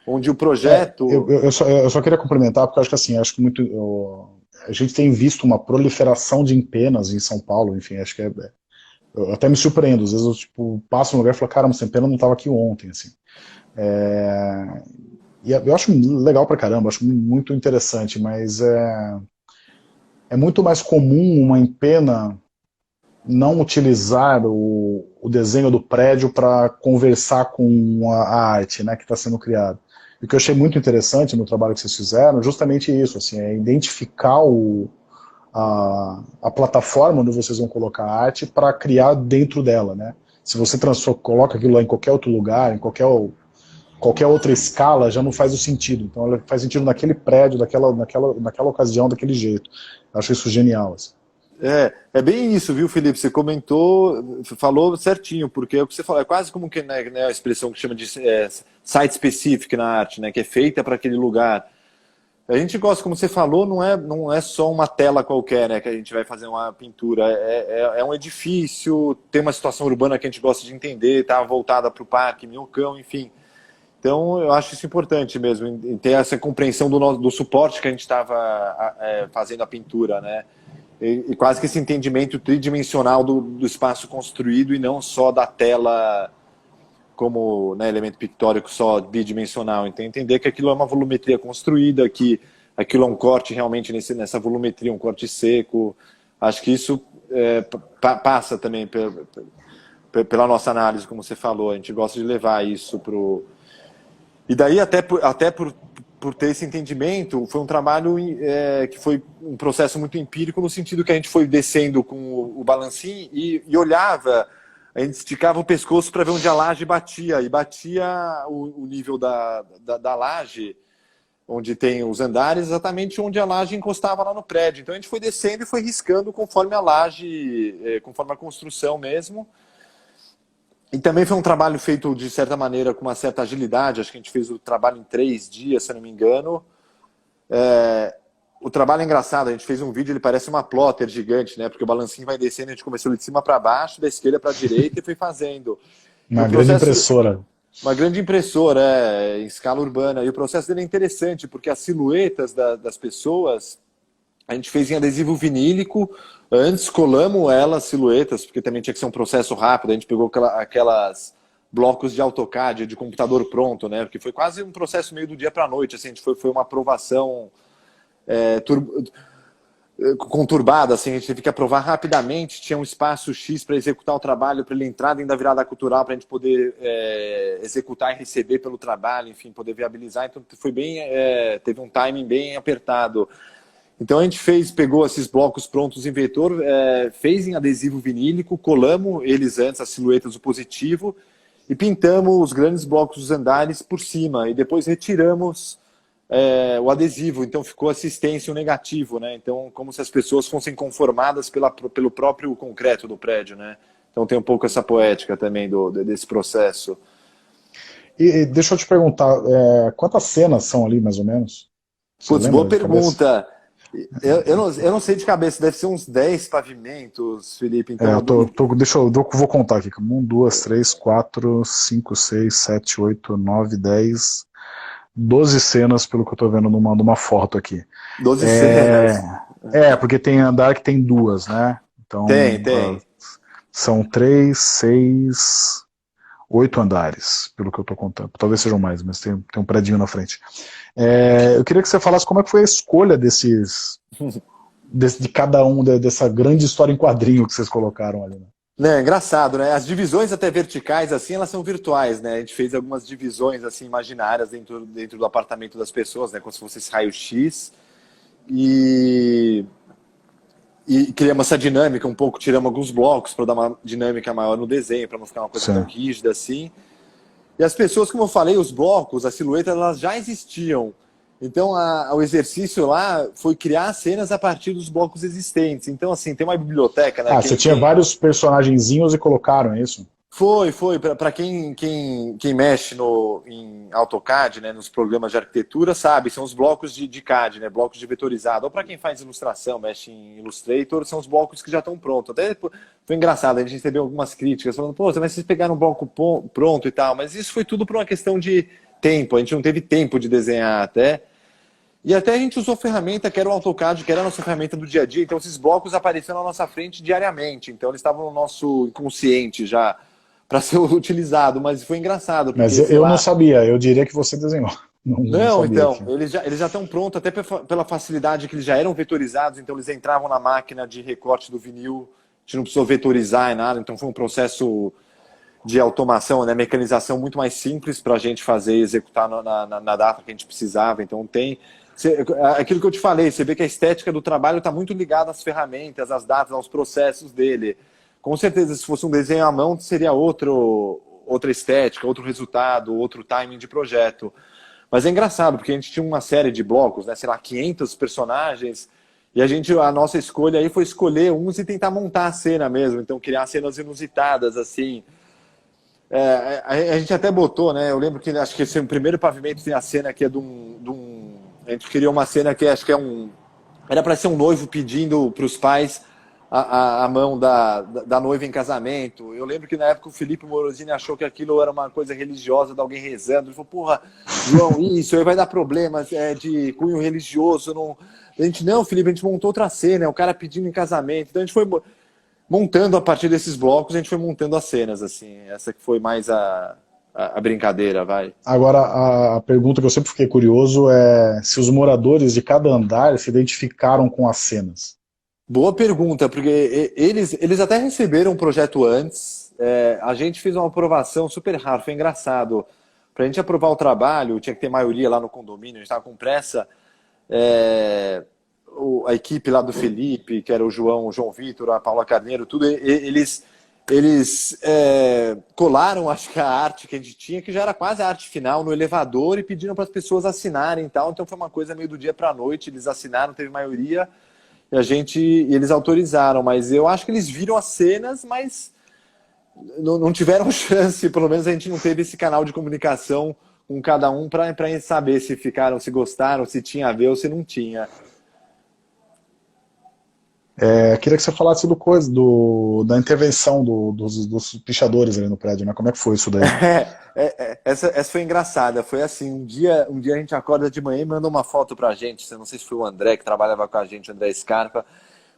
onde o projeto... Eu só queria complementar, porque eu acho que assim, a gente tem visto uma proliferação de empenas em São Paulo, enfim, acho que eu até me surpreendo, às vezes eu tipo, passo no lugar e falo, cara, essa empena não estava aqui ontem, assim. E eu acho legal pra caramba, acho muito interessante, mas é muito mais comum uma empena não utilizar o desenho do prédio para conversar com a arte, né, que está sendo criada. E o que eu achei muito interessante no trabalho que vocês fizeram, justamente isso, assim, é identificar a plataforma onde vocês vão colocar a arte para criar dentro dela, né? Se você coloca aquilo lá em qualquer outro lugar, em qualquer outra escala, já não faz o sentido. Então ela faz sentido naquele prédio, naquela ocasião, daquele jeito. Eu acho isso genial. Assim. É bem isso, viu, Felipe? Você comentou, falou certinho, porque é o que você falou, é quase como que, né, a expressão que chama de site specific na arte, né, que é feita para aquele lugar. A gente gosta, como você falou, não é só uma tela qualquer, né, que a gente vai fazer uma pintura. É um edifício, tem uma situação urbana que a gente gosta de entender, está voltada para o parque, Minhocão, enfim. Então, eu acho isso importante mesmo, em ter essa compreensão do suporte que a gente estava fazendo a pintura, né? E quase que esse entendimento tridimensional do espaço construído e não só da tela como, né, elemento pictórico só bidimensional. Então, entender que aquilo é uma volumetria construída, que aquilo é um corte realmente nessa volumetria, um corte seco. Acho que isso passa também pela nossa análise, como você falou. A gente gosta de levar isso para o... E daí, até por ter esse entendimento, foi um trabalho que foi um processo muito empírico, no sentido que a gente foi descendo com o balancim e olhava, a gente esticava o pescoço para ver onde a laje batia, e batia o nível da laje, onde tem os andares, exatamente onde a laje encostava lá no prédio. Então a gente foi descendo e foi riscando conforme a laje, conforme a construção mesmo. E também foi um trabalho feito, de certa maneira, com uma certa agilidade. Acho que a gente fez o trabalho em 3 dias, se não me engano. O trabalho é engraçado. A gente fez um vídeo, ele parece uma plotter gigante, né? Porque o balancinho vai descendo, a gente começou de cima para baixo, da esquerda para a direita e foi fazendo. Uma grande impressora. Uma grande impressora, em escala urbana. E o processo dele é interessante, porque as silhuetas das pessoas, a gente fez em adesivo vinílico. Antes colamos elas, silhuetas, porque também tinha que ser um processo rápido. A gente pegou aquelas blocos de AutoCAD, de computador pronto, né? Porque foi quase um processo meio do dia para a noite. Assim, a gente foi uma aprovação conturbada, assim, a gente teve que aprovar rapidamente. Tinha um espaço X para executar o trabalho, para ele entrar dentro da virada cultural, para a gente poder executar e receber pelo trabalho, enfim, poder viabilizar. Então foi teve um timing bem apertado. Então a gente pegou esses blocos prontos em vetor, fez em adesivo vinílico, colamos eles antes, as silhuetas do positivo, e pintamos os grandes blocos dos andares por cima, e depois retiramos o adesivo, então ficou assistência negativo, né? Então, como se as pessoas fossem conformadas pelo próprio concreto do prédio, né? Então tem um pouco essa poética também desse processo. E deixa eu te perguntar, quantas cenas são ali, mais ou menos? Putz, boa pergunta. Eu não sei de cabeça, deve ser uns 10 pavimentos, Felipe. Então, vou contar aqui. 1, 2, 3, 4, 5, 6, 7, 8, 9, 10, 12 cenas, pelo que eu tô vendo numa foto aqui. 12 cenas. Porque tem andar que tem 2, né? Então, tem. São 3, 6, 8 andares, pelo que eu tô contando. Talvez sejam mais, mas tem um predinho na frente. Eu queria que você falasse como é que foi a escolha de cada um, dessa grande história em quadrinho que vocês colocaram ali. Né? Engraçado, né? As divisões até verticais, assim, elas são virtuais, né? A gente fez algumas divisões, assim, imaginárias dentro do apartamento das pessoas, né? Como se fosse esse raio-x. E criamos essa dinâmica um pouco, tiramos alguns blocos para dar uma dinâmica maior no desenho, para não ficar uma coisa tão rígida assim. E as pessoas, como eu falei, os blocos, as silhuetas, elas já existiam. Então, o exercício lá foi criar cenas a partir dos blocos existentes. Então, assim, tem uma biblioteca... Né, você tinha vários personagenzinhos e colocaram isso? Foi. Para quem mexe em AutoCAD, né, nos programas de arquitetura, sabe, são os blocos de CAD, né, blocos de vetorizado. Ou para quem faz ilustração, mexe em Illustrator, são os blocos que já estão prontos. Até foi engraçado, a gente recebeu algumas críticas, falando, pô, mas vocês pegaram um bloco pronto e tal. Mas isso foi tudo por uma questão de tempo, a gente não teve tempo de desenhar até. E até a gente usou ferramenta que era o AutoCAD, que era a nossa ferramenta do dia a dia. Então esses blocos apareciam na nossa frente diariamente. Então eles estavam no nosso inconsciente já para ser utilizado, mas foi engraçado. Porque, mas eu não sabia, eu diria que você desenhou. Não, então, eles já estão prontos, até pela facilidade que eles já eram vetorizados, então eles entravam na máquina de recorte do vinil, a gente não precisou vetorizar e nada, então foi um processo de automação, né, mecanização muito mais simples para a gente fazer e executar na data que a gente precisava. Então aquilo que eu te falei, você vê que a estética do trabalho está muito ligada às ferramentas, às datas, aos processos dele. Com certeza, se fosse um desenho à mão, seria outra estética, outro resultado, outro timing de projeto. Mas é engraçado, porque a gente tinha uma série de blocos, né, sei lá, 500 personagens, e a nossa escolha aí foi escolher uns e tentar montar a cena mesmo, então criar cenas inusitadas, assim. A gente até botou, né, eu lembro que acho que esse o primeiro pavimento tem a cena que é a gente criou uma cena que acho que era para ser um noivo pedindo para os pais a mão da noiva em casamento. Eu lembro que na época o Felipe Morosini achou que aquilo era uma coisa religiosa, de alguém rezando. Ele falou, porra, João, isso aí vai dar problemas de cunho religioso. Não... A gente, não, Felipe, a gente montou outra cena, é o cara pedindo em casamento. Então a gente foi montando a partir desses blocos, a gente foi montando as cenas, assim. Essa que foi mais a brincadeira, vai. Agora, a pergunta que eu sempre fiquei curioso é se os moradores de cada andar se identificaram com as cenas. Boa pergunta, porque eles até receberam um projeto antes, a gente fez uma aprovação super rara, foi engraçado. Para a gente aprovar o trabalho, tinha que ter maioria lá no condomínio, a gente estava com pressa. A equipe lá do Felipe, que era o João Vitor, a Paula Carneiro, tudo, eles colaram, acho que a arte que a gente tinha, que já era quase a arte final, no elevador, e pediram para as pessoas assinarem e tal. Então foi uma coisa meio do dia para a noite, eles assinaram, teve maioria. E eles autorizaram, mas eu acho que eles viram as cenas, mas não tiveram chance, pelo menos a gente não teve esse canal de comunicação com cada um para saber se ficaram, se gostaram, se tinha a ver ou se não tinha. Queria que você falasse da intervenção dos pichadores ali no prédio, né? Como é que foi isso daí? Essa foi engraçada. Foi assim, um dia a gente acorda de manhã e manda uma foto pra gente. Não sei se foi o André que trabalhava com a gente, o André Scarpa.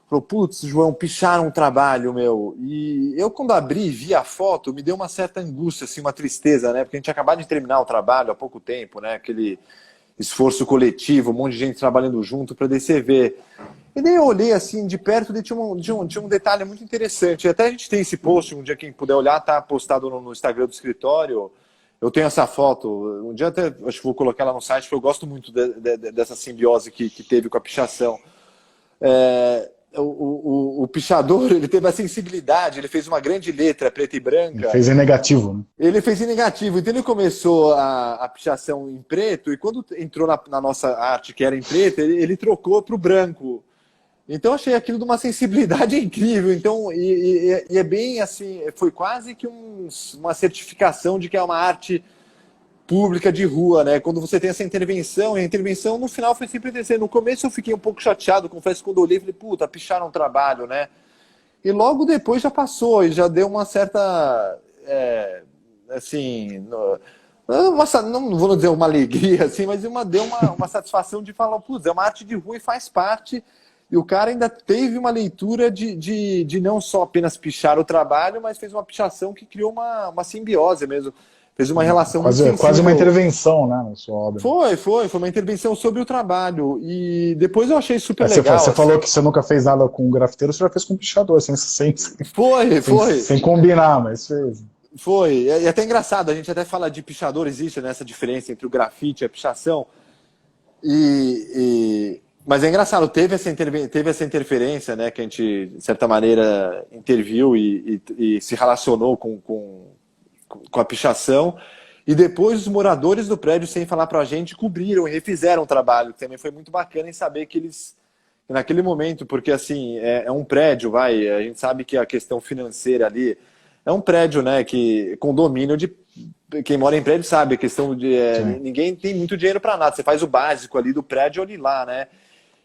Falou, putz, João, picharam um trabalho, meu. E eu, quando abri e vi a foto, me deu uma certa angústia, assim, uma tristeza, né? Porque a gente acabou de terminar o trabalho há pouco tempo, né? Aquele esforço coletivo, um monte de gente trabalhando junto para descer ver. E daí eu olhei assim de perto e tinha um detalhe muito interessante. E até a gente tem esse post, um dia quem puder olhar, tá postado no Instagram do escritório. Eu tenho essa foto. Um dia até acho que vou colocar lá no site, porque eu gosto muito dessa simbiose que teve com a pichação. O pichador, ele teve a sensibilidade, ele fez uma grande letra preta e branca. Ele fez em negativo, né? Ele fez em negativo, então ele começou a pichação em preto, e quando entrou na nossa arte, que era em preto, ele trocou para o branco. Então eu achei aquilo de uma sensibilidade incrível. Então, e é bem assim, foi quase que uma certificação de que é uma arte pública de rua, né? Quando você tem essa intervenção, e a intervenção no final foi sempre descer. No começo eu fiquei um pouco chateado, confesso, quando eu olhei, falei, puta, picharam um trabalho, né? E logo depois já passou, e já deu uma certa, assim, não vou dizer uma alegria, assim, mas deu uma satisfação de falar, putz, é uma arte de rua e faz parte. E o cara ainda teve uma leitura de não só apenas pichar o trabalho, mas fez uma pichação que criou uma simbiose mesmo. Fez uma relação quase uma intervenção, né, na sua obra. Foi uma intervenção sobre o trabalho. E depois eu achei super legal. Você falou que você nunca fez nada com grafiteiro, você já fez com pichador, sem combinar, mas fez. Foi. E até engraçado, a gente até fala de pichador, existe, né, essa diferença entre o grafite e a pichação. Mas é engraçado, teve essa interferência, né, que a gente, de certa maneira, interviu e se relacionou com a pichação, e depois os moradores do prédio, sem falar pra gente, cobriram e refizeram o trabalho, que também foi muito bacana em saber que eles, naquele momento, porque assim, é um prédio, a gente sabe que a questão financeira ali, é um prédio, né, que condomínio de... Quem mora em prédio sabe, a questão de... ninguém tem muito dinheiro para nada, você faz o básico ali do prédio, ali lá, né?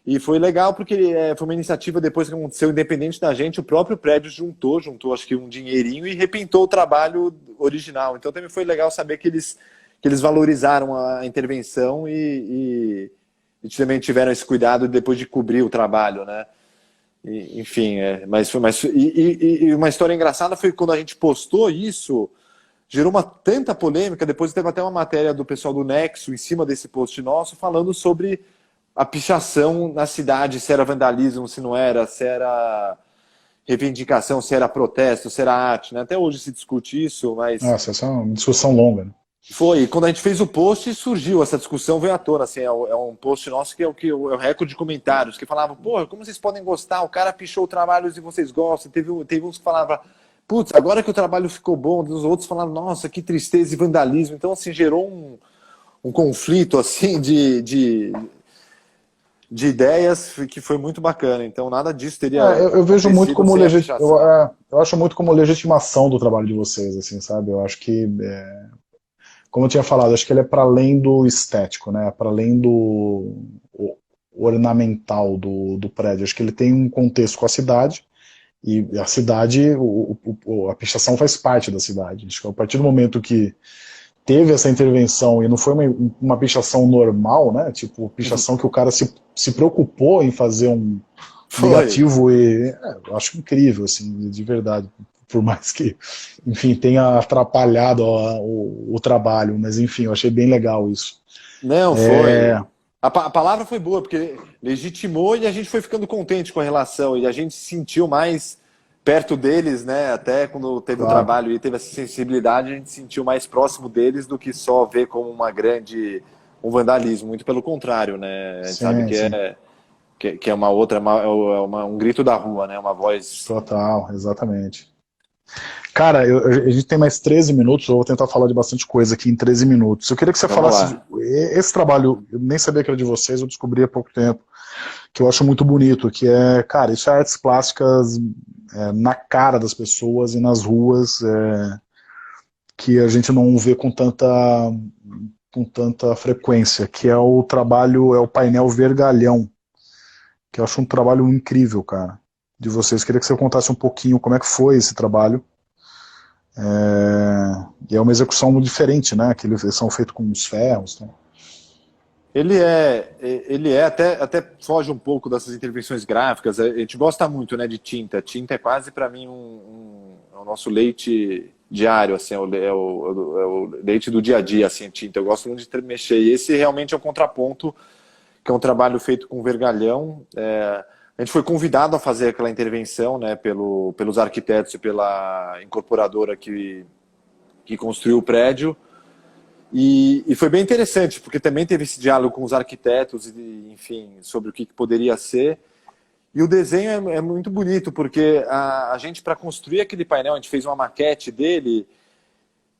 E foi legal porque foi uma iniciativa depois que aconteceu, independente da gente, o próprio prédio juntou acho que um dinheirinho e repintou o trabalho original. Então também foi legal saber que eles valorizaram a intervenção e também tiveram esse cuidado depois de cobrir o trabalho, né? Enfim, mas uma história engraçada foi quando a gente postou isso, gerou tanta polêmica, depois teve até uma matéria do pessoal do Nexo em cima desse post nosso, falando sobre a pichação na cidade, se era vandalismo, se não era, se era reivindicação, se era protesto, se era arte, né? Até hoje se discute isso, mas... Nossa, essa é uma discussão longa, né? Foi, e quando a gente fez o post, surgiu essa discussão, veio à tona, assim, é um post nosso que é o recorde de comentários, que falavam, pô, como vocês podem gostar, o cara pichou o trabalho e vocês gostam, teve uns que falavam, putz, agora que o trabalho ficou bom, os outros falaram, nossa, que tristeza e vandalismo, então, assim, gerou um conflito, assim, de ideias que foi muito bacana, então nada disso teria Eu vejo muito acontecido como sem a pichação. eu acho muito como legitimação do trabalho de vocês, assim, sabe? Eu acho que, como eu tinha falado, acho que ele é para além do estético, né? Para além do ornamental do prédio. Acho que ele tem um contexto com a cidade, e a cidade, a pichação faz parte da cidade. Acho que a partir do momento que teve essa intervenção e não foi uma pichação normal, né? Tipo, pichação que o cara se preocupou em fazer um Foi. negativo eu acho incrível, assim, de verdade. Por mais que, enfim, tenha atrapalhado o trabalho, mas enfim, eu achei bem legal isso. Não, foi. A palavra foi boa, porque legitimou e a gente foi ficando contente com a relação e a gente se sentiu mais perto deles, né? Até quando teve o Claro, trabalho e teve essa sensibilidade, a gente se sentiu mais próximo deles do que só ver como um vandalismo. Muito pelo contrário, né? A gente sabe sim, sim, que é uma outra, um grito da rua, né? Uma voz. total, exatamente. Cara, a gente tem mais 13 minutos, eu vou tentar falar de bastante coisa aqui em 13 minutos. Eu queria que você Vamos falasse, lá. esse trabalho, eu nem sabia que era de vocês, eu descobri há pouco tempo, que eu acho muito bonito, que é, cara, isso é artes plásticas na cara das pessoas e nas ruas, que a gente não vê com tanta frequência, que é o trabalho, é o painel Vergalhão, que eu acho um trabalho incrível, cara, de vocês. Queria que você contasse um pouquinho como é que foi esse trabalho. E é uma execução diferente, né? Que eles são feitos com os ferros. Né? Ele é até foge um pouco dessas intervenções gráficas. A gente gosta muito, né, de tinta. Tinta é quase para mim é o nosso leite diário, assim, é o leite do dia a dia, assim, a tinta. Eu gosto muito de mexer. E esse realmente é o contraponto, que é um trabalho feito com vergalhão. A gente foi convidado a fazer aquela intervenção, né, pelos arquitetos e pela incorporadora que construiu o prédio. E foi bem interessante, porque também teve esse diálogo com os arquitetos, e, enfim, sobre o que poderia ser. E o desenho é muito bonito, porque a gente, para construir aquele painel, a gente fez uma maquete dele,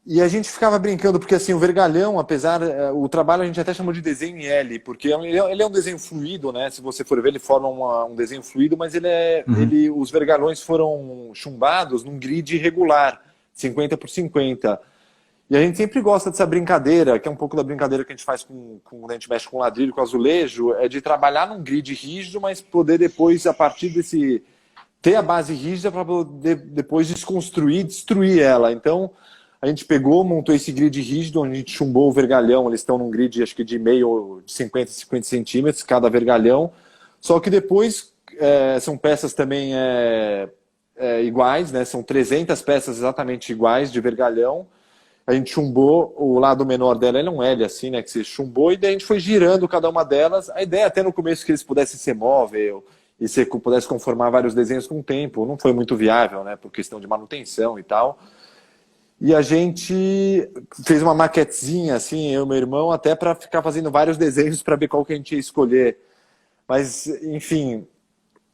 e a gente ficava brincando, porque assim, o vergalhão, apesar, o trabalho a gente até chamou de desenho em L, porque ele é um desenho fluido, né? Se você for ver, ele forma um desenho fluido, mas Uhum. os vergalhões foram chumbados num grid irregular, 50 por 50. E a gente sempre gosta dessa brincadeira, que é um pouco da brincadeira que a gente faz quando a gente mexe com ladrilho, com azulejo, é de trabalhar num grid rígido, mas poder depois, a partir ter a base rígida para poder depois desconstruir, destruir ela. Então, a gente pegou, montou esse grid rígido, onde a gente chumbou o vergalhão, eles estão num grid, acho que de meio, de 50 centímetros, cada vergalhão, só que depois são peças também iguais, né? São 300 peças exatamente iguais de vergalhão. A gente chumbou o lado menor dela, ele é um L assim, né, que você chumbou, e daí a gente foi girando cada uma delas. A ideia até no começo que eles pudessem ser móvel e você pudesse conformar vários desenhos com o tempo, não foi muito viável, né, por questão de manutenção e tal. E a gente fez uma maquetezinha, assim, eu e meu irmão, até para ficar fazendo vários desenhos para ver qual que a gente ia escolher. Mas, enfim,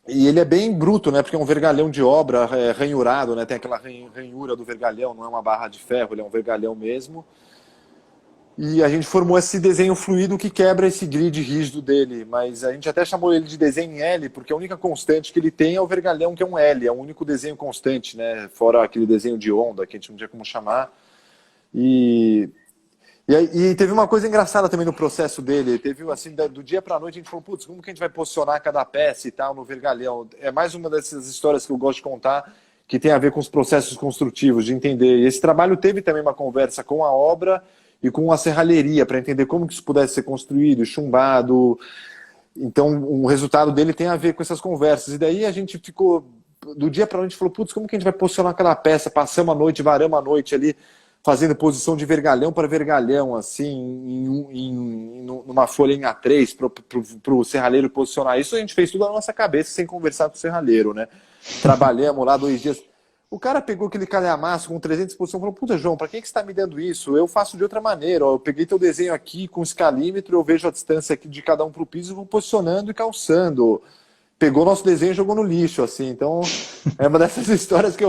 e ele é bem bruto, né? Porque é um vergalhão de obra, ranhurado, né? Tem aquela ranhura do vergalhão, não é uma barra de ferro, ele é um vergalhão mesmo. E a gente formou esse desenho fluido que quebra esse grid rígido dele. Mas a gente até chamou ele de desenho em L, porque a única constante que ele tem é o vergalhão, que é um L. É o único desenho constante, né? Fora aquele desenho de onda, que a gente não tinha como chamar. E e teve uma coisa engraçada também no processo dele. Teve, assim, do dia para a noite, a gente falou, putz, como que a gente vai posicionar cada peça e tal no vergalhão? É mais uma dessas histórias que eu gosto de contar, que tem a ver com os processos construtivos, de entender. E esse trabalho teve também uma conversa com a obra e com a serralheria, para entender como que isso pudesse ser construído, chumbado. Então, o resultado dele tem a ver com essas conversas. E daí a gente ficou, do dia para a noite, falou, putz, como que a gente vai posicionar cada peça? Passamos a noite, varamos a noite ali, fazendo posição de vergalhão para vergalhão, assim, numa folha em A3, para o serralheiro posicionar. Isso a gente fez tudo na nossa cabeça, sem conversar com o serralheiro, né? Trabalhamos lá 2 dias. O cara pegou aquele calhamaço com 300 exposição e falou, puta, João, pra que você está me dando isso? Eu faço de outra maneira. Ó, eu peguei teu desenho aqui com escalímetro, eu vejo a distância aqui de cada um pro piso, vou posicionando e calçando. Pegou nosso desenho e jogou no lixo, assim. Então, é uma dessas histórias que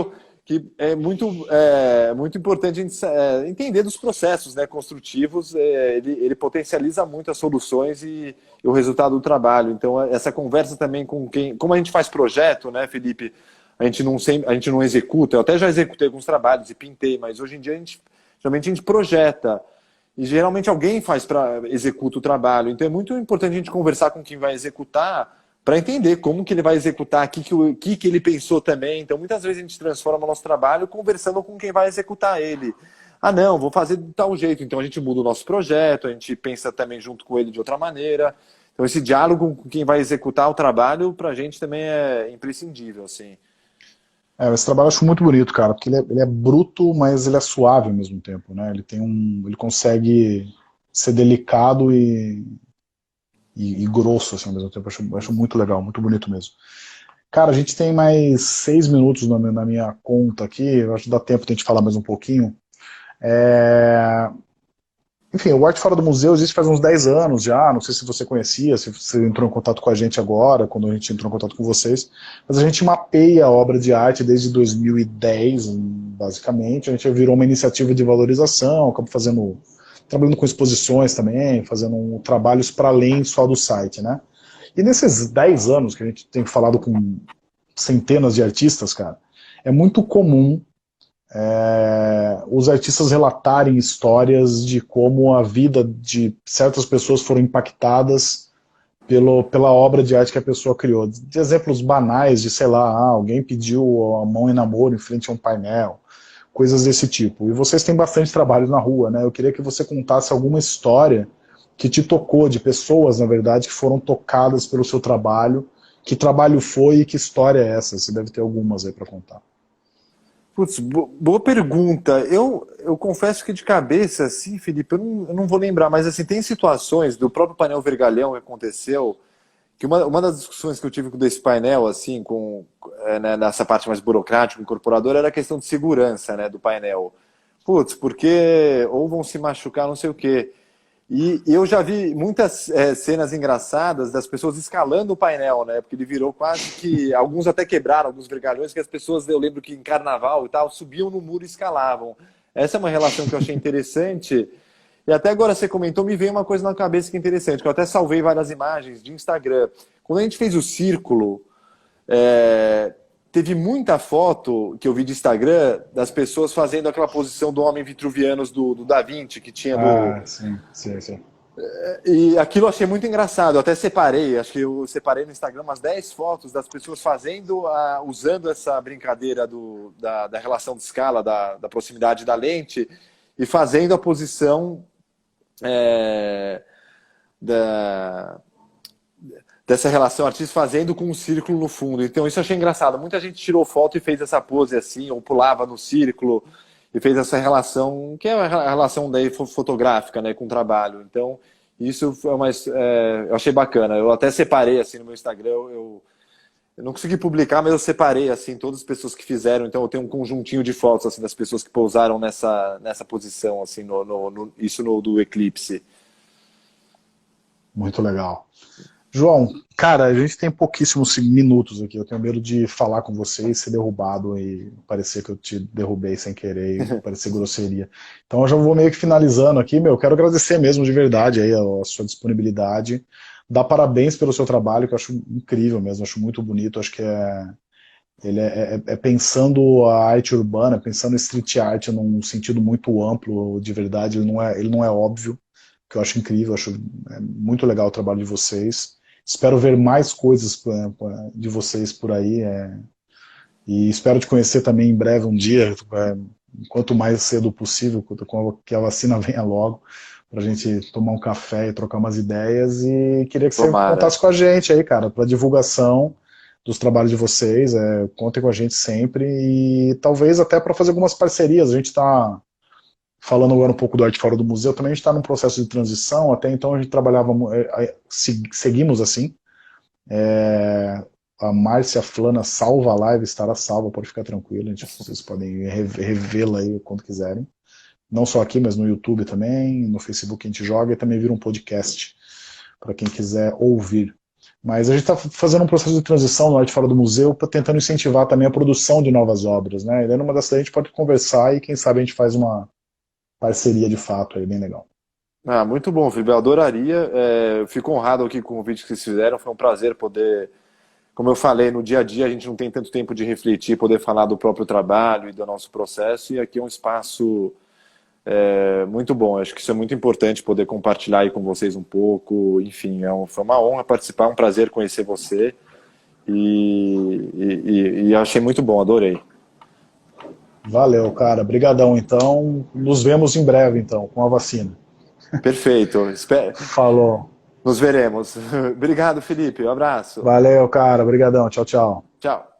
muito importante a gente entender dos processos, né, construtivos. Ele potencializa muito as soluções e o resultado do trabalho. Então, essa conversa também com quem... Como a gente faz projeto, né, Felipe? A gente não executa. Eu até já executei alguns trabalhos e pintei, mas hoje em dia, geralmente a gente projeta. E geralmente alguém executa o trabalho. Então, é muito importante a gente conversar com quem vai executar para entender como que ele vai executar, o que ele pensou também. Então, muitas vezes a gente transforma o nosso trabalho conversando com quem vai executar ele. Ah, não, vou fazer de tal jeito. Então, a gente muda o nosso projeto, a gente pensa também junto com ele de outra maneira. Então, esse diálogo com quem vai executar o trabalho, para a gente também é imprescindível, assim. Esse trabalho eu acho muito bonito, cara, porque ele é bruto, mas ele é suave ao mesmo tempo, né? Ele consegue ser delicado e grosso, assim, ao mesmo tempo. Eu acho muito legal, muito bonito mesmo. Cara, a gente tem mais 6 minutos na minha conta aqui, eu acho que dá tempo de a gente falar mais um pouquinho. Enfim, o Arte Fora do Museu existe faz uns 10 anos já, não sei se você conhecia, se você entrou em contato com a gente agora, quando a gente entrou em contato com vocês, mas a gente mapeia a obra de arte desde 2010, basicamente. A gente virou uma iniciativa de valorização, acabou trabalhando com exposições também, fazendo trabalhos para além só do site, né? E nesses 10 anos que a gente tem falado com centenas de artistas, cara, é muito comum os artistas relatarem histórias de como a vida de certas pessoas foram impactadas pela obra de arte que a pessoa criou. De exemplos banais de, sei lá, alguém pediu a mão em namoro em frente a um painel, coisas desse tipo. E vocês têm bastante trabalho na rua, né? Eu queria que você contasse alguma história que te tocou, de pessoas, na verdade, que foram tocadas pelo seu trabalho. Que trabalho foi e que história é essa? Você deve ter algumas aí para contar. Putz, boa pergunta. Eu confesso que de cabeça, assim, Felipe, eu não vou lembrar, mas assim, tem situações do próprio painel Vergalhão que aconteceu, que uma das discussões que eu tive desse painel, assim, né, nessa parte mais burocrática, incorporadora, era a questão de segurança, né, do painel. Putz, porque ou vão se machucar, não sei o quê. E eu já vi muitas cenas engraçadas das pessoas escalando o painel, né? Porque ele virou quase que... Alguns até quebraram, alguns vergalhões, que as pessoas, eu lembro que em carnaval e tal, subiam no muro e escalavam. Essa é uma relação que eu achei interessante. E até agora você comentou, me veio uma coisa na cabeça que é interessante, que eu até salvei várias imagens de Instagram. Quando a gente fez o círculo, teve muita foto que eu vi de Instagram das pessoas fazendo aquela posição do homem vitruvianos do Da Vinci, que tinha sim, sim, sim. E aquilo eu achei muito engraçado. Eu até separei, acho que eu separei no Instagram umas 10 fotos das pessoas usando essa brincadeira da relação de escala, da proximidade da lente, e fazendo a posição dessa relação artista fazendo com um círculo no fundo. Então isso eu achei engraçado. Muita gente tirou foto e fez essa pose assim, ou pulava no círculo e fez essa relação, que é a relação daí fotográfica, né, com o trabalho. Então isso foi eu achei bacana. Eu até separei assim no meu Instagram, eu não consegui publicar, mas eu separei assim todas as pessoas que fizeram. Então eu tenho um conjuntinho de fotos assim das pessoas que pousaram nessa posição assim do eclipse. Muito legal. João, cara, a gente tem pouquíssimos minutos aqui. Eu tenho medo de falar com você e ser derrubado e parecer que eu te derrubei sem querer e parecer grosseria. Então eu já vou meio que finalizando aqui, meu. Quero agradecer mesmo de verdade aí a sua disponibilidade. Dar parabéns pelo seu trabalho, que eu acho incrível mesmo, acho muito bonito. Acho que ele é pensando a arte urbana, pensando street art num sentido muito amplo, de verdade. Ele não é óbvio, que eu acho incrível, acho muito legal o trabalho de vocês. Espero ver mais coisas de vocês por aí. E espero te conhecer também em breve um dia, quanto mais cedo possível, que a vacina venha logo, para a gente tomar um café e trocar umas ideias. E queria que você contasse com a gente aí, cara, para divulgação dos trabalhos de vocês. Contem com a gente sempre e talvez até para fazer algumas parcerias. A gente está falando agora um pouco do Arte Fora do Museu, também a gente está num processo de transição. Até então a gente trabalhava, seguimos assim, a Márcia Flana salva a live, estará salva, pode ficar tranquilo, vocês podem revê-la aí quando quiserem. Não só aqui, mas no YouTube também, no Facebook a gente joga e também vira um podcast para quem quiser ouvir. Mas a gente está fazendo um processo de transição no Arte Fora do Museu, tentando incentivar também a produção de novas obras, né? E daí numa dessas a gente pode conversar e quem sabe a gente faz uma parceria de fato aí, bem legal. Ah, muito bom, Felipe. Eu adoraria. Eu fico honrado aqui com o convite que vocês fizeram. Foi um prazer poder, como eu falei, no dia a dia a gente não tem tanto tempo de refletir, poder falar do próprio trabalho e do nosso processo. E aqui é um espaço muito bom. Acho que isso é muito importante, poder compartilhar aí com vocês um pouco. Enfim, foi uma honra participar, um prazer conhecer você. E achei muito bom, adorei. Valeu, cara. Obrigadão, então. Nos vemos em breve, então, com a vacina. Perfeito. Falou. Nos veremos. Obrigado, Felipe. Um abraço. Valeu, cara. Obrigadão. Tchau, tchau. Tchau.